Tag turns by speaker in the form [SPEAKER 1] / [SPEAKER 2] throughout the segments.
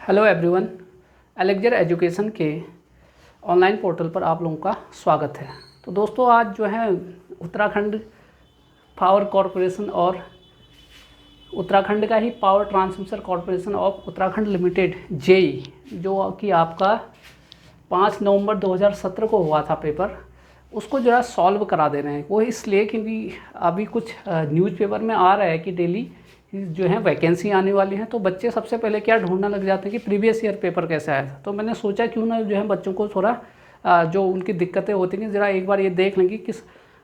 [SPEAKER 1] Hello everyone, elixir education के online portal पर आप लोगों का स्वागत है। तो दोस्तों, आज जो है उत्तराखंड पावर कॉरपोरेशन और उत्तराखंड का ही power transmission corporation of Uttarakhand limited JE, जो कि आपका 5 नवंबर 2017 को हुआ था पेपर, उसको जो है सॉल्व करा दे रहे हैं। वो इसलिए क्योंकि अभी कुछ न्यूज़पेपर में आ रहा है कि डेली जो है वैकेंसी आने वाली है, तो बच्चे सबसे पहले क्या ढूंढने लग जाते हैं कि प्रीवियस ईयर पेपर कैसा आया था। तो मैंने सोचा क्यों ना जो है बच्चों को थोड़ा जो उनकी दिक्कतें होती हैं ज़रा एक बार ये देख लेंगे किस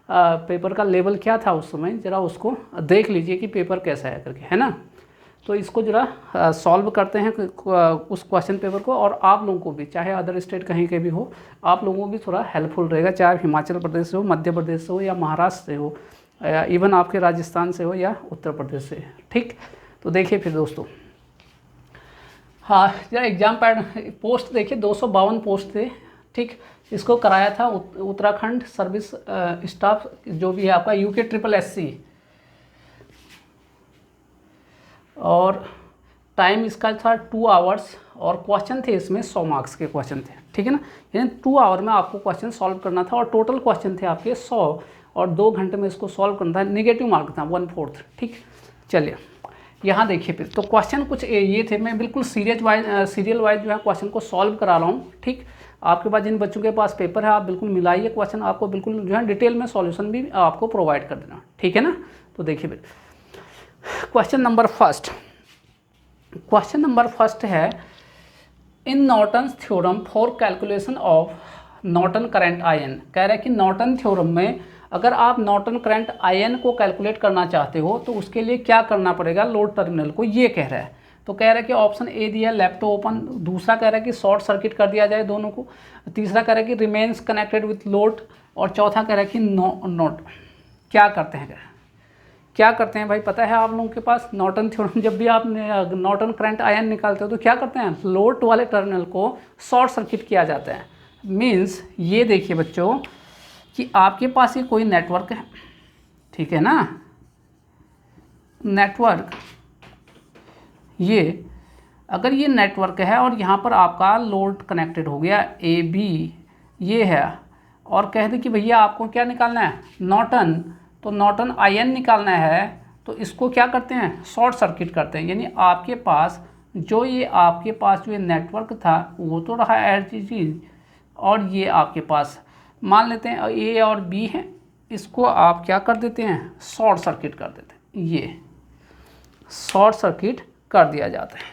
[SPEAKER 1] पेपर का लेवल क्या था उस समय, ज़रा उसको देख लीजिए कि पेपर कैसा है करके, है ना। तो इसको ज़रा सॉल्व करते हैं उस क्वेश्चन पेपर को, और आप लोगों को भी, चाहे अदर स्टेट कहीं के भी हो, आप लोगों को भी थोड़ा हेल्पफुल रहेगा, चाहे हिमाचल प्रदेश से हो, मध्य प्रदेश से हो या महाराष्ट्र से हो, इवन आपके राजस्थान से हो या उत्तर प्रदेश से। ठीक, तो देखिए फिर दोस्तों, हाँ जरा एग्जाम पोस्ट देखिए, 252 पोस्ट थे। ठीक, इसको कराया था उत्तराखंड सर्विस स्टाफ जो भी है आपका यूके SSSC, और टाइम इसका था 2 आवर्स, और क्वेश्चन थे इसमें 100 मार्क्स के क्वेश्चन थे। ठीक है ना, यानी 2 आवर में आपको क्वेश्चन सॉल्व करना था, और टोटल क्वेश्चन थे आपके 100, और 2 घंटे में इसको सॉल्व करना था। नेगेटिव मार्क था 1/4। ठीक, चलिए यहाँ देखिए फिर, तो क्वेश्चन कुछ ये थे। मैं बिल्कुल सीरियल वाइज जो है क्वेश्चन को सॉल्व करा रहा हूँ। ठीक, आपके पास जिन बच्चों के पास पेपर है, आप बिल्कुल मिलाइए क्वेश्चन, आपको बिल्कुल जो है डिटेल में सॉल्यूशन भी आपको प्रोवाइड कर देना। ठीक है ना, तो देखिए फिर क्वेश्चन नंबर फर्स्ट है, in Norton's theorem for calculation of Norton current I N. कह रहा है कि नॉर्टन थ्योरम में अगर आप नॉर्टन करंट आयन को कैलकुलेट करना चाहते हो तो उसके लिए क्या करना पड़ेगा लोड टर्मिनल को, ये कह रहा है। तो कह रहा है कि ऑप्शन ए दिया लेफ्ट टू ओपन, दूसरा कह रहा है कि शॉर्ट सर्किट कर दिया जाए दोनों को, तीसरा कह रहा है कि रिमेन्स कनेक्टेड विथ लोड, और चौथा कह रहा है कि नॉट। क्या करते हैं भाई, पता है आप लोगों के पास नॉर्टन थ्योरम, जब भी आप नॉर्टन करंट आयन निकालते हो तो क्या करते हैं, लोड वाले टर्मिनल को शॉर्ट सर्किट किया जाता है। मीन्स ये देखिए बच्चों कि आपके पास ये कोई नेटवर्क है, ठीक है ना, नेटवर्क, ये अगर ये नेटवर्क है और यहाँ पर आपका लोड कनेक्टेड हो गया AB, ये है, और कह दे कि भैया आपको क्या निकालना है, नॉर्टन, तो नॉर्टन आयन निकालना है, तो इसको क्या करते हैं, शॉर्ट सर्किट करते हैं। यानी आपके पास जो ये नेटवर्क था वो तो रहा एज चीज़, और ये आपके पास मान लेते हैं A और B है, इसको आप क्या कर देते हैं, शॉर्ट सर्किट कर देते हैं, ये शॉर्ट सर्किट कर दिया जाता है।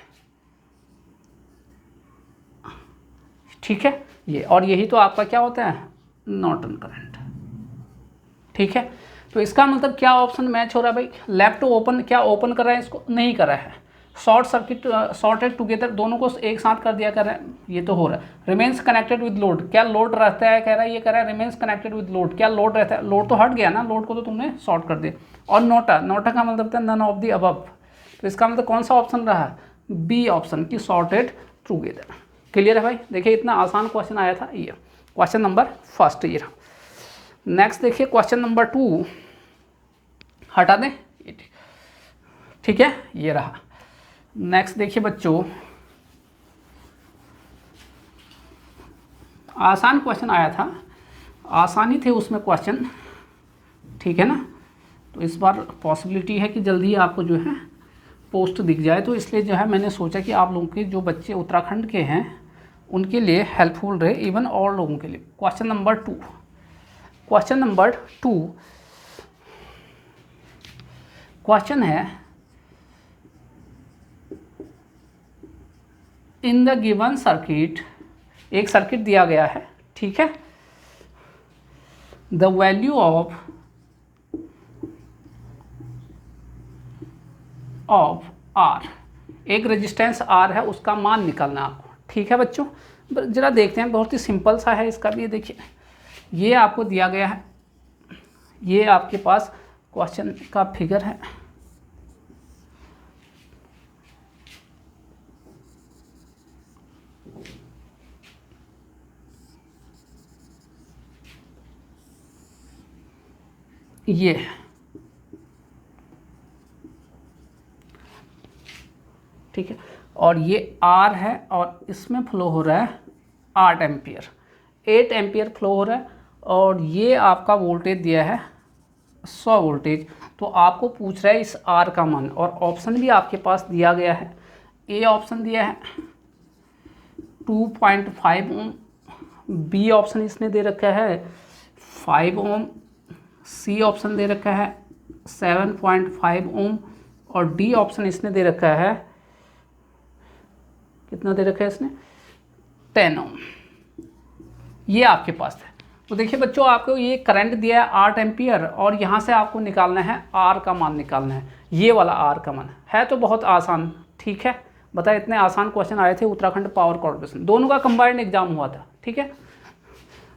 [SPEAKER 1] ठीक है, ये, और यही तो आपका क्या होता है, नॉर्टन करंट। ठीक है, तो इसका मतलब क्या ऑप्शन मैच हो रहा है भाई, लेफ्ट ओपन, क्या ओपन कर रहा है, इसको नहीं कर रहा है, शॉर्ट सर्किट शॉर्टेड टुगेदर, दोनों को एक साथ कर दिया कर रहा है, ये तो हो रहा है। रिमेन्स कनेक्टेड विद लोड, क्या लोड रहता है, कह रहा है, ये कह रहा है रिमेन्स कनेक्टेड विद लोड, क्या लोड रहता है, लोड तो हट गया ना, लोड को तो तुमने शॉर्ट कर दिया। और नोटा का मतलब था नन ऑफ दी अबव, तो इसका मतलब कौन सा ऑप्शन रहा, बी ऑप्शन की शॉर्टेड टुगेदर। क्लियर है भाई, देखिए इतना आसान क्वेश्चन आया था ये, क्वेश्चन नंबर फर्स्ट ये रहा। नेक्स्ट देखिए क्वेश्चन नंबर 2, हटा दें, ठीक है, ये रहा। नेक्स्ट देखिए बच्चों, आसान क्वेश्चन आया था, आसानी थे उसमें क्वेश्चन, ठीक है ना। तो इस बार पॉसिबिलिटी है कि जल्दी आपको जो है पोस्ट दिख जाए, तो इसलिए जो है मैंने सोचा कि आप लोगों के जो बच्चे उत्तराखंड के हैं उनके लिए हेल्पफुल रहे, इवन और लोगों के लिए। क्वेश्चन नंबर 2 क्वेश्चन है, इन द गिवन सर्किट, एक सर्किट दिया गया है, ठीक है, द वैल्यू ऑफ R, एक रेजिस्टेंस R है, उसका मान निकालना आपको। ठीक है बच्चों, जरा देखते हैं, बहुत ही सिंपल सा है इसका भी। देखिए ये आपको दिया गया है, ये आपके पास क्वेश्चन का फिगर है, ये है, ठीक है, और ये R है और इसमें फ्लो हो रहा है 8 एम्पियर, 8 एम्पियर फ्लो हो रहा है और ये आपका वोल्टेज दिया है 100 वोल्टेज। तो आपको पूछ रहा है इस R का मान, और ऑप्शन भी आपके पास दिया गया है। ए ऑप्शन दिया है 2.5 ओम, बी ऑप्शन इसने दे रखा है 5 ओम, सी ऑप्शन दे रखा है 7.5 ओम और डी ऑप्शन इसने दे रखा है, कितना दे रखा है इसने, 10 ओम। ये आपके पास है। तो देखिए बच्चों, आपको ये करंट दिया है 8 एम्पियर और यहाँ से आपको निकालना है आर का मान निकालना है, ये वाला आर का मान है। तो बहुत आसान, ठीक है। बताए इतने आसान क्वेश्चन आए थे उत्तराखंड पावर कॉर्पोरेशन, दोनों का कंबाइंड एग्जाम हुआ था, ठीक है।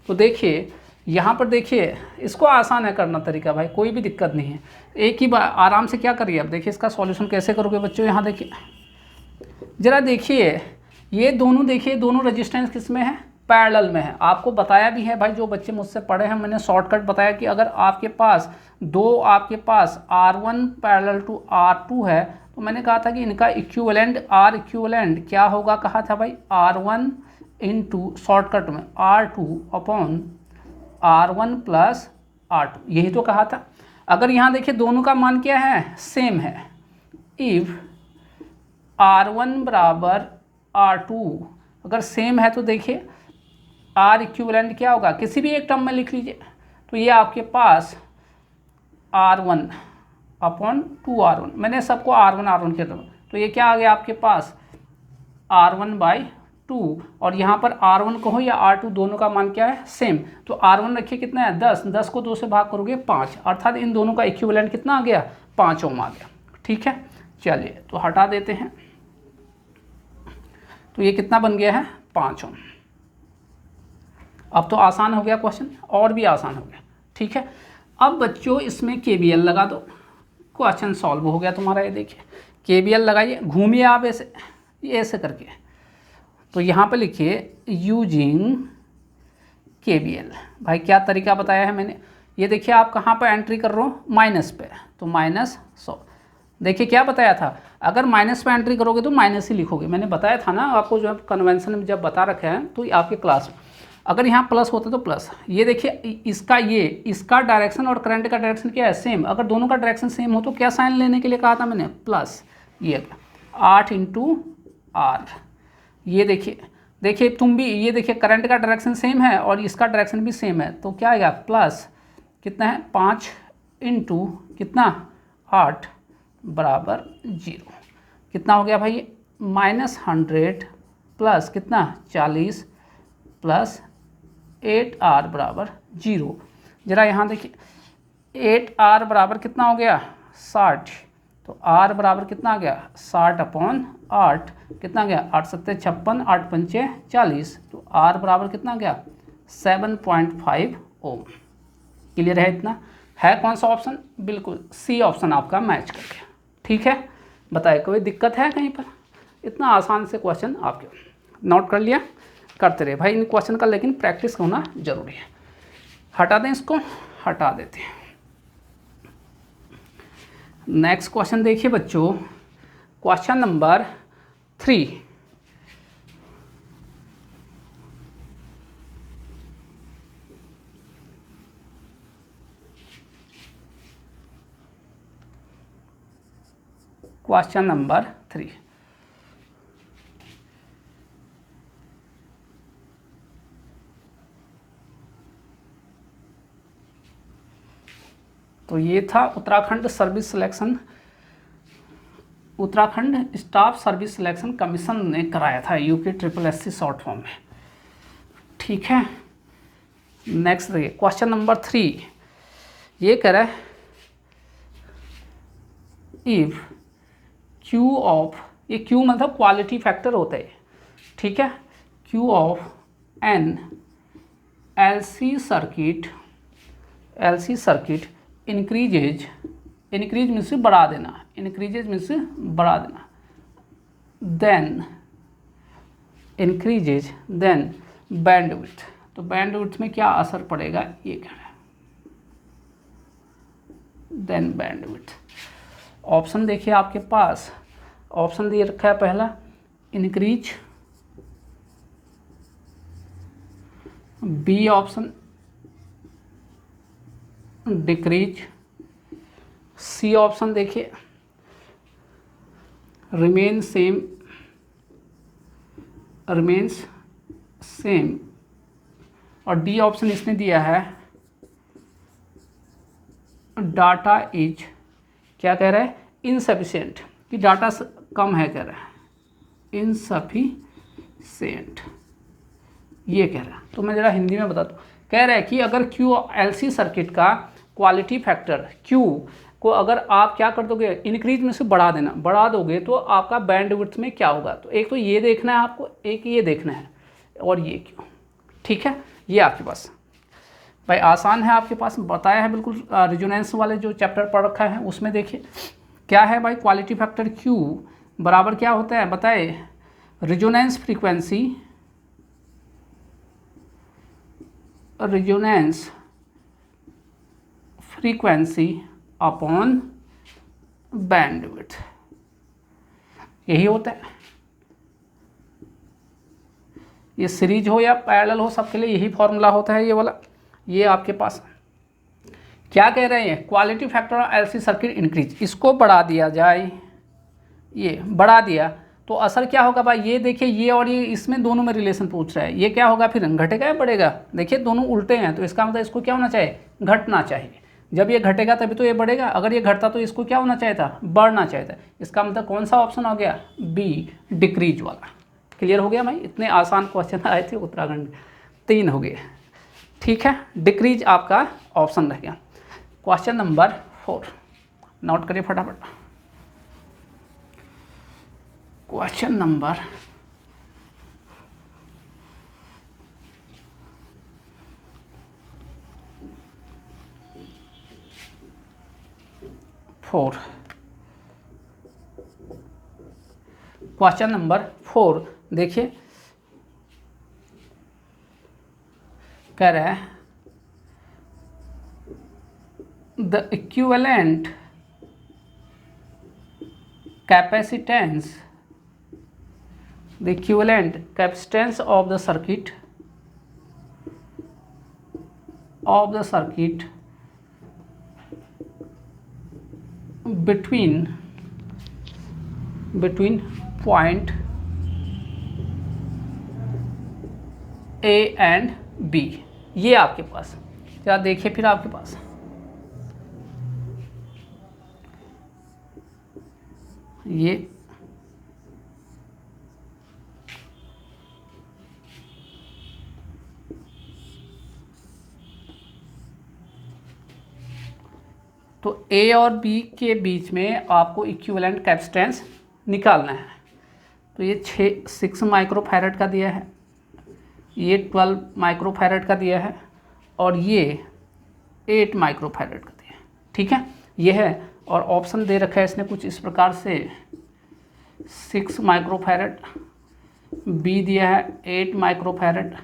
[SPEAKER 1] तो देखिए यहाँ पर, देखिए इसको आसान है करना तरीका भाई, कोई भी दिक्कत नहीं है। एक ही बार आराम से क्या करिए, अब देखिए इसका सॉल्यूशन कैसे करोगे बच्चों। यहाँ देखिए ज़रा, देखिए ये दोनों, देखिए दोनों रेजिस्टेंस किस में है, पैरेलल में है। आपको बताया भी है भाई, जो बच्चे मुझसे पढ़े हैं, मैंने शॉर्टकट बताया कि अगर आपके पास आपके पास R1 पैरेलल टू R2 है, तो मैंने कहा था कि इनका इक्विवेलेंट R इक्विवेलेंट क्या होगा, कहा था भाई R1 इंटू शॉर्टकट में R2 upon R1 plus R2, यही तो कहा था। अगर यहाँ देखिए दोनों का मान क्या है, सेम है। इफ़ R1 बराबर R2 अगर सेम है तो देखिए R इक्विवेलेंट क्या होगा, किसी भी एक टर्म में लिख लीजिए। तो ये आपके पास R1 अपॉन 2R1, मैंने सबको R1 के दो, तो ये क्या आ गया आपके पास R1/2, और यहाँ पर R1 कहो या R2 दोनों का मान क्या है, सेम। तो R1 रखिए कितना है 10, 10 को 2 से भाग करोगे 5, अर्थात इन दोनों का इक्विवेलेंट कितना आ गया, 5 ओम आ गया, ठीक है। चलिए तो हटा देते हैं, तो ये कितना बन गया है 5 ओम। अब तो आसान हो गया क्वेश्चन, और भी आसान हो गया, ठीक है। अब बच्चों इसमें KVL लगा दो, क्वेश्चन सॉल्व हो गया तुम्हारा। ये देखिए KVL लगाइए, घूमिए आप ऐसे, ये ऐसे करके। तो यहाँ पे लिखिए यूजिंग KVL। भाई क्या तरीका बताया है मैंने, ये देखिए आप कहाँ पर एंट्री कर रहे हो, माइनस पे, तो -100। देखिए क्या बताया था, अगर माइनस पे एंट्री करोगे तो माइनस ही लिखोगे, मैंने बताया था ना आपको, जो है कन्वेंशन में जब बता रखे हैं तो आपके क्लास में। अगर यहाँ प्लस होता तो प्लस, ये देखिए इसका डायरेक्शन और करंट का डायरेक्शन क्या है, सेम। अगर दोनों का डायरेक्शन सेम हो तो क्या साइन लेने के लिए कहा था मैंने, प्लस। ये 8 इंटू R, ये देखिए तुम भी, ये देखिए करंट का डायरेक्शन सेम है और इसका डायरेक्शन भी सेम है, तो क्या आएगा प्लस, कितना है 5 इंटू कितना 8 बराबर 0। कितना हो गया भाई, -100 प्लस कितना 40 प्लस 8R बराबर 0। जरा यहाँ देखिए 8R बराबर कितना हो गया 60, तो R बराबर कितना आ गया 60/8, कितना आ गया 8 7 56, 8 5 40, तो R बराबर कितना आ गया 7.5 ओम। क्लियर है इतना, है कौन सा ऑप्शन, बिल्कुल सी ऑप्शन आपका मैच कर गया, ठीक है। बताए कोई दिक्कत है कहीं पर, इतना आसान से क्वेश्चन आपके नोट कर लिया, करते रहे भाई इन क्वेश्चन का, लेकिन प्रैक्टिस होना जरूरी है। हटा दें इसको, हटा देते हैं। नेक्स्ट क्वेश्चन देखिए बच्चों, क्वेश्चन नंबर 3। क्वेश्चन नंबर 3, तो ये था Uttarakhand staff service selection commission ने कराया था, UPSSC शॉर्ट फॉर्म में, ठीक है। नेक्स्ट देखिए क्वेश्चन नंबर 3, ये कह रहा है इफ Q ऑफ, ये Q मतलब क्वालिटी फैक्टर होता है, ठीक है। Q of an LC circuit increase means बढ़ा देना, इंक्रीजेज मीन्स बढ़ा देना, देन बैंडविड्थ, तो बैंडविड्थ में क्या असर पड़ेगा ये कह रहा है, देन बैंडविड्थ। ऑप्शन देखिए आपके पास, ऑप्शन दिए रखा है पहला increase, B option decrease, C option देखिए रिमेन्स सेम, और डी ऑप्शन इसने दिया है डाटा इज, क्या कह रहा है, इनसफिशिएंट, कि डाटा कम है, कह रहा है इनसफिशिएंट, ये कह रहा है। तो मैं ज़रा हिंदी में बताता हूँ। कह रहा है कि अगर QLC सर्किट का क्वालिटी फैक्टर Q को अगर आप क्या कर दोगे, इंक्रीज में से बढ़ा दोगे तो आपका बैंडविड्थ में क्या होगा। तो एक तो ये देखना है आपको, एक ये देखना है, और ये क्यों। ठीक है, ये आपके पास भाई आसान है, आपके पास बताया है बिल्कुल। रिजोनेंस वाले जो चैप्टर पढ़ रखा है उसमें देखिए क्या है भाई, क्वालिटी फैक्टर Q बराबर क्या होता है बताए, रिजोनेंस फ्रीक्वेंसी अपॉन बैंडविड्थ, यही होता है। ये सीरीज हो या पैरेलल हो, सबके लिए यही फॉर्मूला होता है, ये वाला। ये आपके पास क्या कह रहे हैं, quality factor of LC circuit increase, इसको बढ़ा दिया जाए, ये बढ़ा दिया तो असर क्या होगा भाई, ये देखिए ये और ये इसमें दोनों में रिलेशन पूछ रहा है, ये क्या होगा फिर, घटेगा या बढ़ेगा। देखिए दोनों उल्टे हैं, तो इसका मतलब इसको क्या होना चाहिए, घटना चाहिए। जब ये घटेगा तभी तो ये बढ़ेगा, अगर ये घटता तो इसको क्या होना चाहिए था, बढ़ना चाहिए था। इसका मतलब कौन सा ऑप्शन हो गया, बी डिक्रीज वाला। क्लियर हो गया भाई, इतने आसान क्वेश्चन आए थे उत्तराखंड, 3 हो गए। ठीक है, डिक्रीज आपका ऑप्शन रह गया। क्वेश्चन नंबर 4 नोट करिए फटाफट। क्वेश्चन नंबर 4, क्वेश्चन नंबर 4 देखिए, कह रहा है the equivalent capacitance of the circuit between point A and B, ये आपके पास क्या देखिए, फिर आपके पास ये तो A और B के बीच में आपको इक्विवेलेंट कैपेसिटेंस निकालना है। तो ये 6 माइक्रोफैरड का दिया है, ये 12 माइक्रोफैरड का दिया है, और ये 8 माइक्रोफैरड का दिया है। ठीक है, ये है। और ऑप्शन दे रखा है इसने कुछ इस प्रकार से, 6 माइक्रोफैरड, B दिया है 8 माइक्रोफैरड,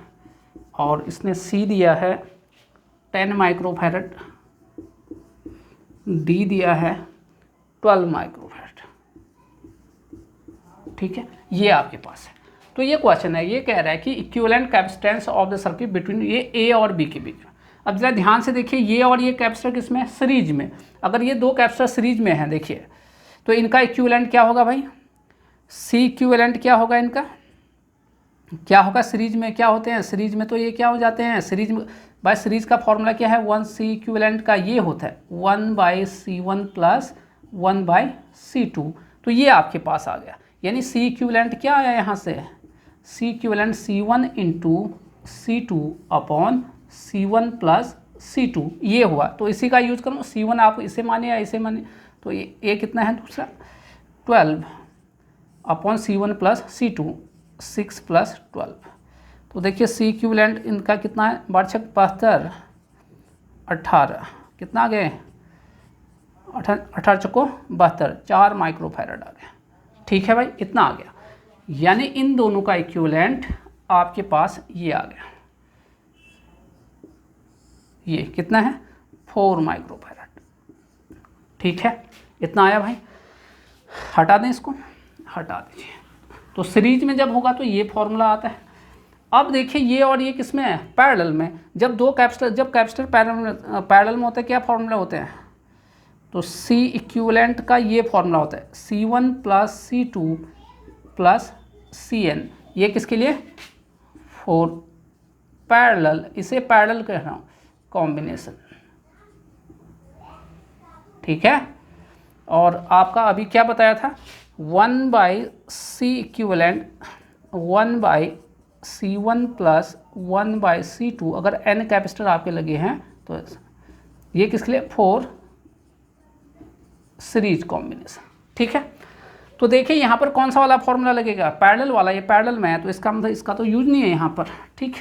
[SPEAKER 1] और इसने C दिया है 10 माइक्रोफैरड, D दिया है 12 माइक्रोफैरड। ठीक है, ये आपके पास है। तो ये क्वेश्चन है, ये कह रहा है कि equivalent capacitance of the circuit between ये A और B के बीच में। अब जरा ध्यान से देखिए, ये और ये कैपेसिटर किसमें, सीरीज में। अगर ये दो कैपेसिटर सीरीज में हैं देखिए, तो इनका इक्विवेलेंट क्या होगा भाई, C इक्विवेलेंट क्या होगा इनका, क्या होगा, सीरीज में क्या होते हैं, सीरीज में तो ये क्या हो जाते हैं, सीरीज में बाय सीरीज का फॉर्मूला क्या है, 1C इक्विवेलेंट का ये होता है 1/C1 प्लस 1/C2। तो ये आपके पास आ गया, यानी C इक्विवेलेंट क्या आया यहाँ से, C equivalent C1 into C2 upon C1 plus C2, ये हुआ। तो इसी का यूज़ करूँ, C1 आप इसे माने या इसे माने, तो ये कितना है दूसरा, 12 upon C1 plus C2, 6 plus 12। तो देखिए C इक्विवेलेंट इनका कितना है, 72 18, कितना आ गए, 18 चौको 72, 4 माइक्रोफैरड आ गया। ठीक है भाई, इतना आ गया, यानी इन दोनों का इक्विवेलेंट आपके पास ये आ गया, ये कितना है 4 माइक्रोफैरड। ठीक है, इतना आया भाई, हटा दें इसको, हटा दीजिए। तो सीरीज में जब होगा तो ये फॉर्मूला आता है। अब देखिए ये और ये किस में है, पैरेलल में। जब कैपेसिटर पैरेलल में होते हैं, क्या फॉर्मूला होते हैं, तो सी इक्विवेलेंट का ये फॉर्मूला होता है C1 + C2 + Cn। ये किसके लिए, फॉर पैरेलल, इसे पैरेलल कह रहा हूँ, कॉम्बिनेशन, ठीक है। और आपका अभी क्या बताया था, 1/C इक्विवेलेंट 1/C1 + 1/C2, अगर n कैपेसिटर आपके लगे हैं तो ये किसके लिए, फॉर सीरीज कॉम्बिनेशन, ठीक है। तो देखिए यहाँ पर कौन सा वाला फॉर्मूला लगेगा, पैरेलल वाला, ये पैरेलल में है तो इसका मतलब इसका तो यूज नहीं है यहाँ पर, ठीक,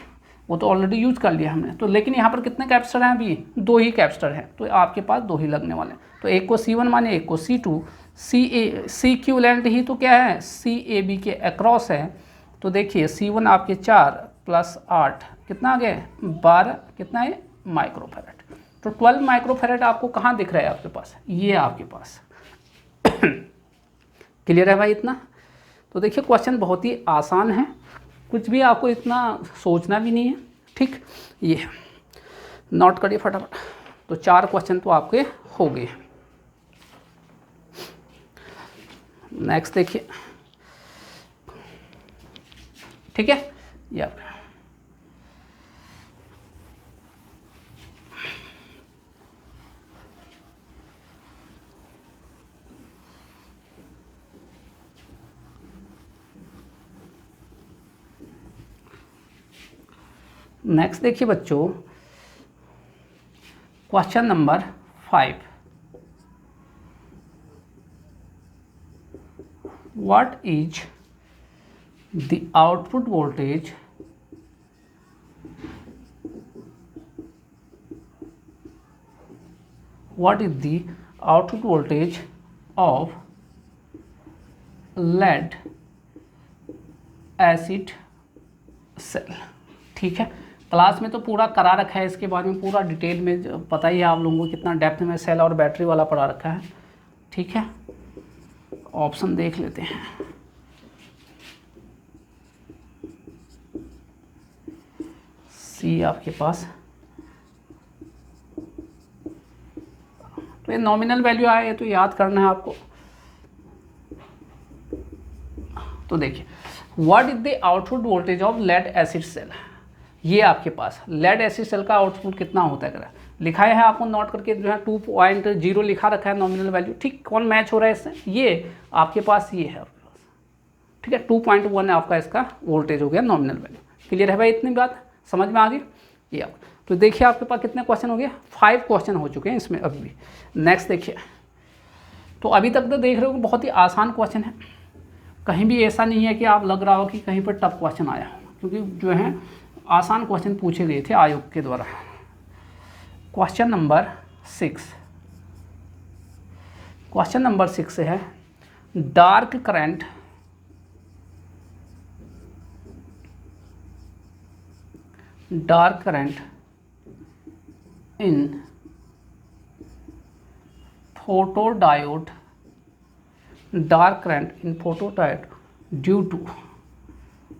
[SPEAKER 1] वो तो ऑलरेडी यूज कर लिया हमने। तो लेकिन यहाँ पर कितने कैपेसिटर हैं, अभी 2 ही कैपेसिटर हैं, तो आपके पास 2 ही लगने वाले हैं। तो एक को C1 माने, एक को C2। सी इक्विवेलेंट ही तो क्या है, CAB के अक्रॉस है। तो देखिए C1 आपके 4 + 8 कितना आ गया, 12, कितना है, माइक्रोफैरड। तो 12 माइक्रोफैरड आपको कहाँ दिख रहा है, आपके पास, ये आपके पास। क्लियर है भाई इतना। तो देखिए क्वेश्चन बहुत ही आसान है, कुछ भी आपको इतना सोचना भी नहीं है, ठीक। ये नोट करिए फटाफट। तो 4 क्वेश्चन तो आपके हो गए। नेक्स्ट देखिए, ठीक है, ये आप नेक्स्ट देखिए बच्चों, question number 5। What is the output voltage of lead acid cell, ठीक है। क्लास में तो पूरा करा रखा है, इसके बारे में पूरा डिटेल में पता ही है आप लोगों को, कितना डेप्थ में सेल और बैटरी वाला पढ़ा रखा है, ठीक है। ऑप्शन देख लेते हैं। सी आपके पास, तो ये नॉमिनल वैल्यू आया, ये तो याद करना है आपको। तो देखिए what is the output voltage of lead acid cell, ये आपके पास लेड एसिड सेल का आउटपुट कितना होता है, अगर लिखा है आपको नोट करके, जो है 2.0 लिखा रखा है नॉमिनल वैल्यू, ठीक। कौन मैच हो रहा है इससे, ये आपके पास ये है आपके पास, ठीक है। 2.1 आपका इसका वोल्टेज हो गया नॉमिनल वैल्यू। क्लियर है भाई, इतनी बात समझ में आ गई। ये आप तो देखिए आपके पास कितने क्वेश्चन हो गए, 5 क्वेश्चन हो चुके हैं इसमें अभी भी। नेक्स्ट देखिए, तो अभी तक तो देख रहे हो बहुत ही आसान क्वेश्चन है, कहीं भी ऐसा नहीं है कि आप लग रहा हो कि कहीं पर टफ क्वेश्चन आया, क्योंकि जो है आसान क्वेश्चन पूछे गए थे आयोग के द्वारा। क्वेश्चन नंबर 6, क्वेश्चन नंबर 6 है dark current in photodiode due to.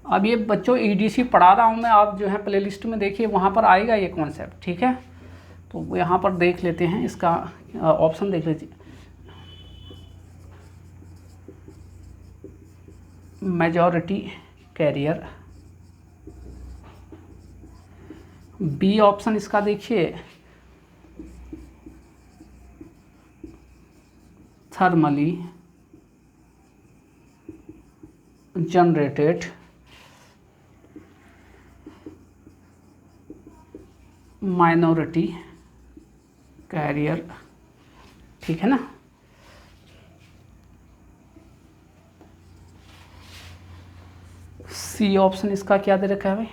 [SPEAKER 1] अब ये बच्चों EDC पढ़ा रहा हूँ मैं, आप जो है प्लेलिस्ट में देखिए, वहाँ पर आएगा ये कॉन्सेप्ट, ठीक है। तो यहाँ पर देख लेते हैं, इसका ऑप्शन देख लीजिए। मेजॉरिटी कैरियर, बी ऑप्शन इसका देखिए थर्मली जनरेटेड माइनॉरिटी कैरियर, ठीक है ना। सी ऑप्शन इसका क्या दे रखा है भाई,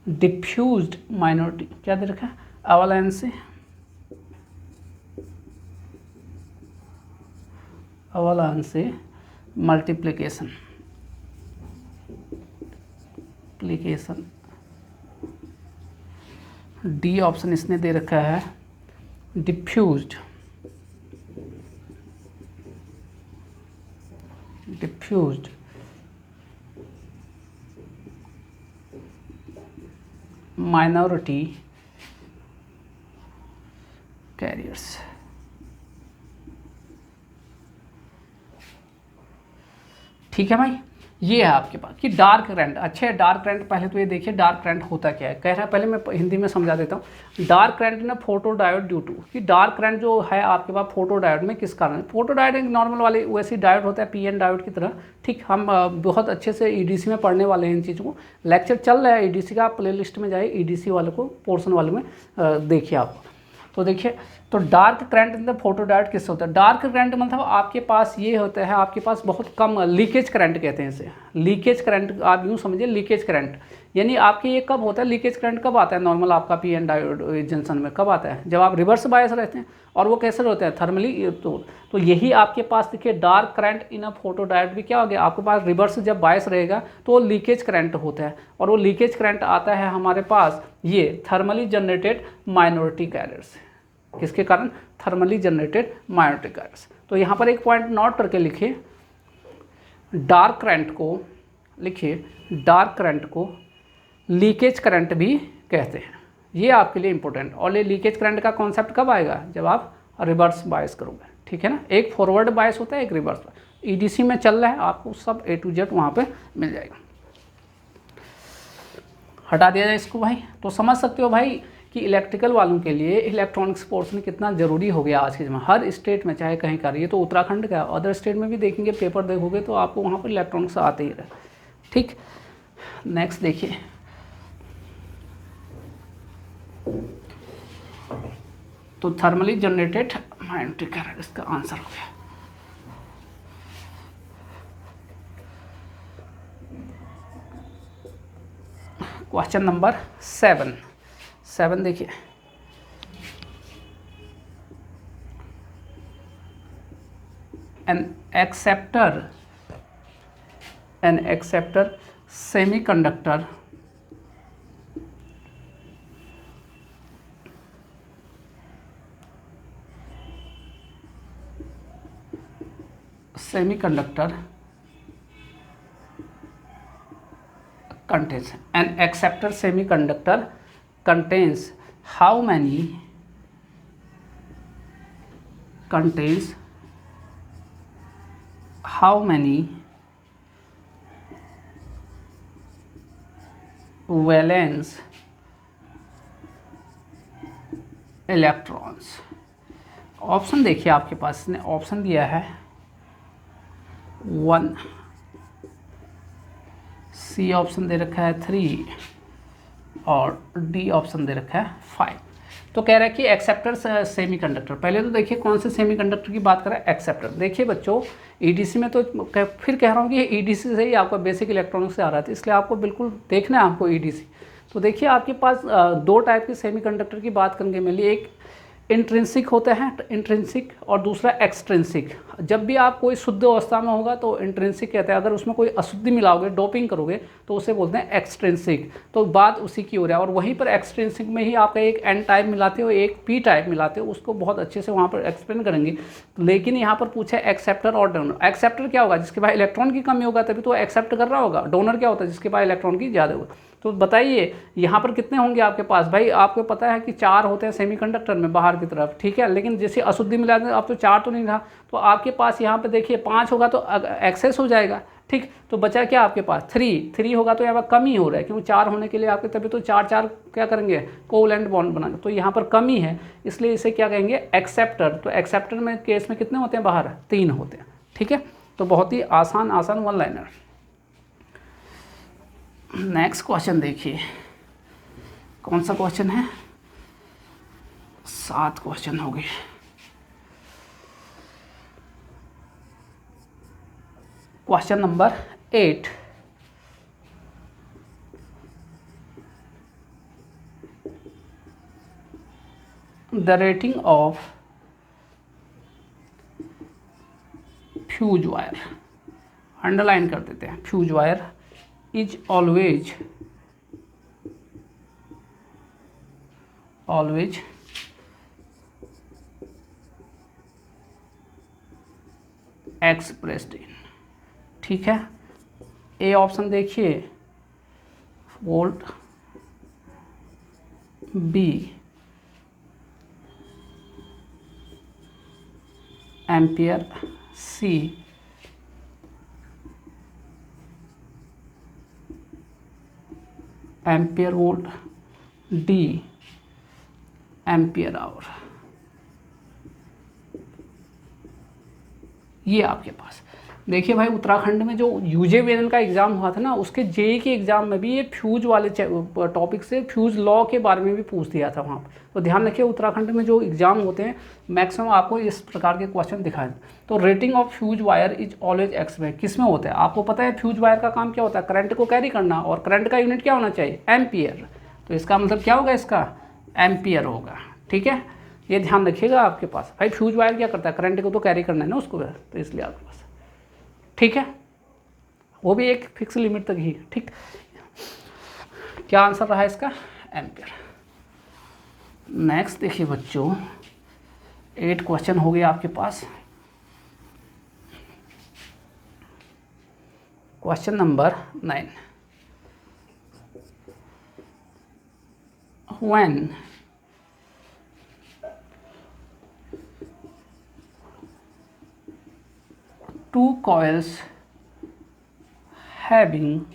[SPEAKER 1] डिफ्यूज्ड माइनॉरिटी, क्या दे रखा है, अवलांच से मल्टीप्लिकेशन, डी ऑप्शन इसने दे रखा है डिफ्यूज्ड माइनॉरिटी कैरियर्स। ठीक है भाई, ये है आपके पास कि डार्क करंट। अच्छा है, डार्क करंट पहले तो ये देखिए डार्क करंट होता क्या है। कह रहा है, पहले मैं हिंदी में समझा देता हूँ। डार्क करंट ना फोटो डायोड ड्यू टू, कि डार्क करंट जो है आपके पास फोटो डायोड में किस कारण। फोटो डायोड एक नॉर्मल वाले वैसे डायोड होता है, पीएन डायोड की तरह। ठीक, हम बहुत अच्छे से ईडीसी में पढ़ने वाले हैं इन चीज़ों को। लेक्चर चल रहा है ईडीसी का, आप प्ले लिस्ट में जाइए, ईडीसी वाले को पोर्सन वाले में देखिए आप। तो देखिए, तो डार्क करंट मतलब फोटो डायोड किससे होता है। डार्क करंट मतलब आपके पास ये होता है, आपके पास बहुत कम लीकेज करंट कहते हैं इसे। लीकेज करंट आप यूँ समझिए, लीकेज करंट यानी आपके ये कब होता है, लीकेज करंट कब आता है नॉर्मल आपका पीएन डायोड जंक्शन में, कब आता है, जब आप रिवर्स बायस रहते हैं। और वो कैसे होते हैं, थर्मली। तो यही आपके पास देखिए डार्क करंट इन अ फोटो डायोड भी क्या हो गया, आपके पास रिवर्स जब बायस रहेगा तो वो लीकेज करंट होता है। और वो लीकेज करंट आता है हमारे पास ये थर्मली जनरेटेड माइनॉरिटी कैरियर्स। किसके कारण, थर्मली जनरेटेड माइनॉरिटी कैरियर्स। तो यहाँ पर एक पॉइंट नोट करके लिखिए, डार्क करंट को लिखिए, डार्क करंट को लीकेज करंट भी कहते हैं। ये आपके लिए इंपॉर्टेंट। और ये लीकेज करंट का कॉन्सेप्ट कब आएगा, जब आप रिवर्स बायस करोगे। ठीक है ना, एक फॉरवर्ड बायस होता है, एक रिवर्स बायस। ईडीसी में चल रहा है, आपको सब A to Z वहाँ पे मिल जाएगा। हटा दिया जाए इसको भाई। तो समझ सकते हो भाई कि इलेक्ट्रिकल वालों के लिए इलेक्ट्रॉनिक्स पोर्शन कितना ज़रूरी हो गया आज के समय। हर स्टेट में चाहे कहीं का रही, तो उत्तराखंड का, अदर स्टेट में भी देखेंगे, पेपर देखोगे तो आपको वहाँ पर इलेक्ट्रॉनिक्स आते ही रहे। ठीक, नेक्स्ट देखिए, तो थर्मली जनरेटेड माइनॉरिटी कैरियर इसका आंसर हो गया। क्वेश्चन नंबर 7 देखिए, an acceptor semiconductor contains, an acceptor semiconductor contains how many valence electrons. Option देखिए आपके पास, इसने ऑप्शन दिया है 1, सी ऑप्शन दे रखा है 3 और डी ऑप्शन दे रखा है 5। तो कह रहा है कि एक्सेप्टर सेमीकंडक्टर। पहले तो देखिए कौन से सेमीकंडक्टर की बात कर रहा है, एक्सेप्टर। देखिए बच्चों, ईडीसी में तो फिर कह रहा हूँ कि ईडीसी से ही आपका बेसिक इलेक्ट्रॉनिक्स से आ रहा था, इसलिए आपको बिल्कुल देखना है आपको ईडीसी। तो देखिए आपके पास दो टाइप के सेमीकंडक्टर की बात करेंगे मेनली, एक इंट्रिंसिक होता है, इंट्रिंसिक, और दूसरा एक्सट्रिंसिक। जब भी आप कोई शुद्ध अवस्था में होगा तो इंट्रिंसिक कहते हैं, अगर उसमें कोई अशुद्धि मिलाओगे, डोपिंग करोगे, तो उसे बोलते हैं एक्सट्रिंसिक। तो बात उसी की हो रहा है। और वहीं पर एक्सट्रिंसिक में ही आपका एक एन टाइप मिलाते हो, एक पी टाइप मिलाते हो, उसको बहुत अच्छे से वहाँ पर एक्सप्लेन करेंगे। लेकिन यहाँ पर पूछा है एक्सेप्टर और डोनर। एक्सेप्टर क्या होगा, जिसके पास इलेक्ट्रॉन की कमी होगा तभी तो एक्सेप्ट कर रहा होगा। डोनर क्या होता है, जिसके पास इलेक्ट्रॉन की ज़्यादा होगा। तो बताइए यहाँ पर कितने होंगे आपके पास। भाई आपको पता है कि 4 होते हैं सेमीकंडक्टर में बाहर की तरफ, ठीक है, लेकिन जैसे अशुद्धि मिला दें, अब तो 4 तो नहीं रहा, तो आपके पास यहाँ पे देखिए 5 होगा तो एक्सेस हो जाएगा। ठीक, तो बचा क्या आपके पास 3 होगा, तो यहाँ पर कमी हो रहा है, क्योंकि 4 होने के लिए आपके तभी तो 4 क्या करेंगे, कोवैलेंट बॉन्ड बनाएंगे, तो यहाँ पर कमी है, इसलिए इसे क्या कहेंगे, एक्सेप्टर। तो एक्सेप्टर में केस में कितने होते हैं बाहर, 3 होते हैं। ठीक है, तो बहुत ही आसान वन लाइनर। नेक्स्ट क्वेश्चन देखिए, कौन सा क्वेश्चन है, 7 क्वेश्चन हो गए। Question number 8, the rating of fuse wire, underline कर देते हैं, fuse wire is always expressed in. ठीक है, ए ऑप्शन देखिए volt B ampere, C ampere volt, D ampere hour. ये आपके पास देखिए भाई, उत्तराखंड में जो यूजेवीएन का एग्ज़ाम हुआ था ना, उसके जेई के एग्ज़ाम में भी ये फ्यूज वाले टॉपिक से फ्यूज लॉ के बारे में भी पूछ दिया था वहाँ पर। तो ध्यान रखिए, उत्तराखंड में जो एग्ज़ाम होते हैं मैक्सिमम आपको इस प्रकार के क्वेश्चन दिखाए। तो rating of fuse wire is always x में किस में होता है, आपको पता है फ्यूज वायर का काम क्या होता है, करंट को कैरी करना, और करंट का यूनिट क्या होना चाहिए, एम्पियर। तो इसका मतलब क्या होगा, इसका एम्पियर होगा। ठीक है, ये ध्यान रखिएगा आपके पास। भाई फ्यूज वायर क्या करता है, करंट को तो कैरी करना है ना उसको, तो इसलिए आपके पास। ठीक है, वो भी एक फिक्स लिमिट तक ही। ठीक, क्या आंसर रहा इसका, एम्पियर। नेक्स्ट देखिए बच्चों, 8 क्वेश्चन हो गए आपके पास। Question number 9, when two coils having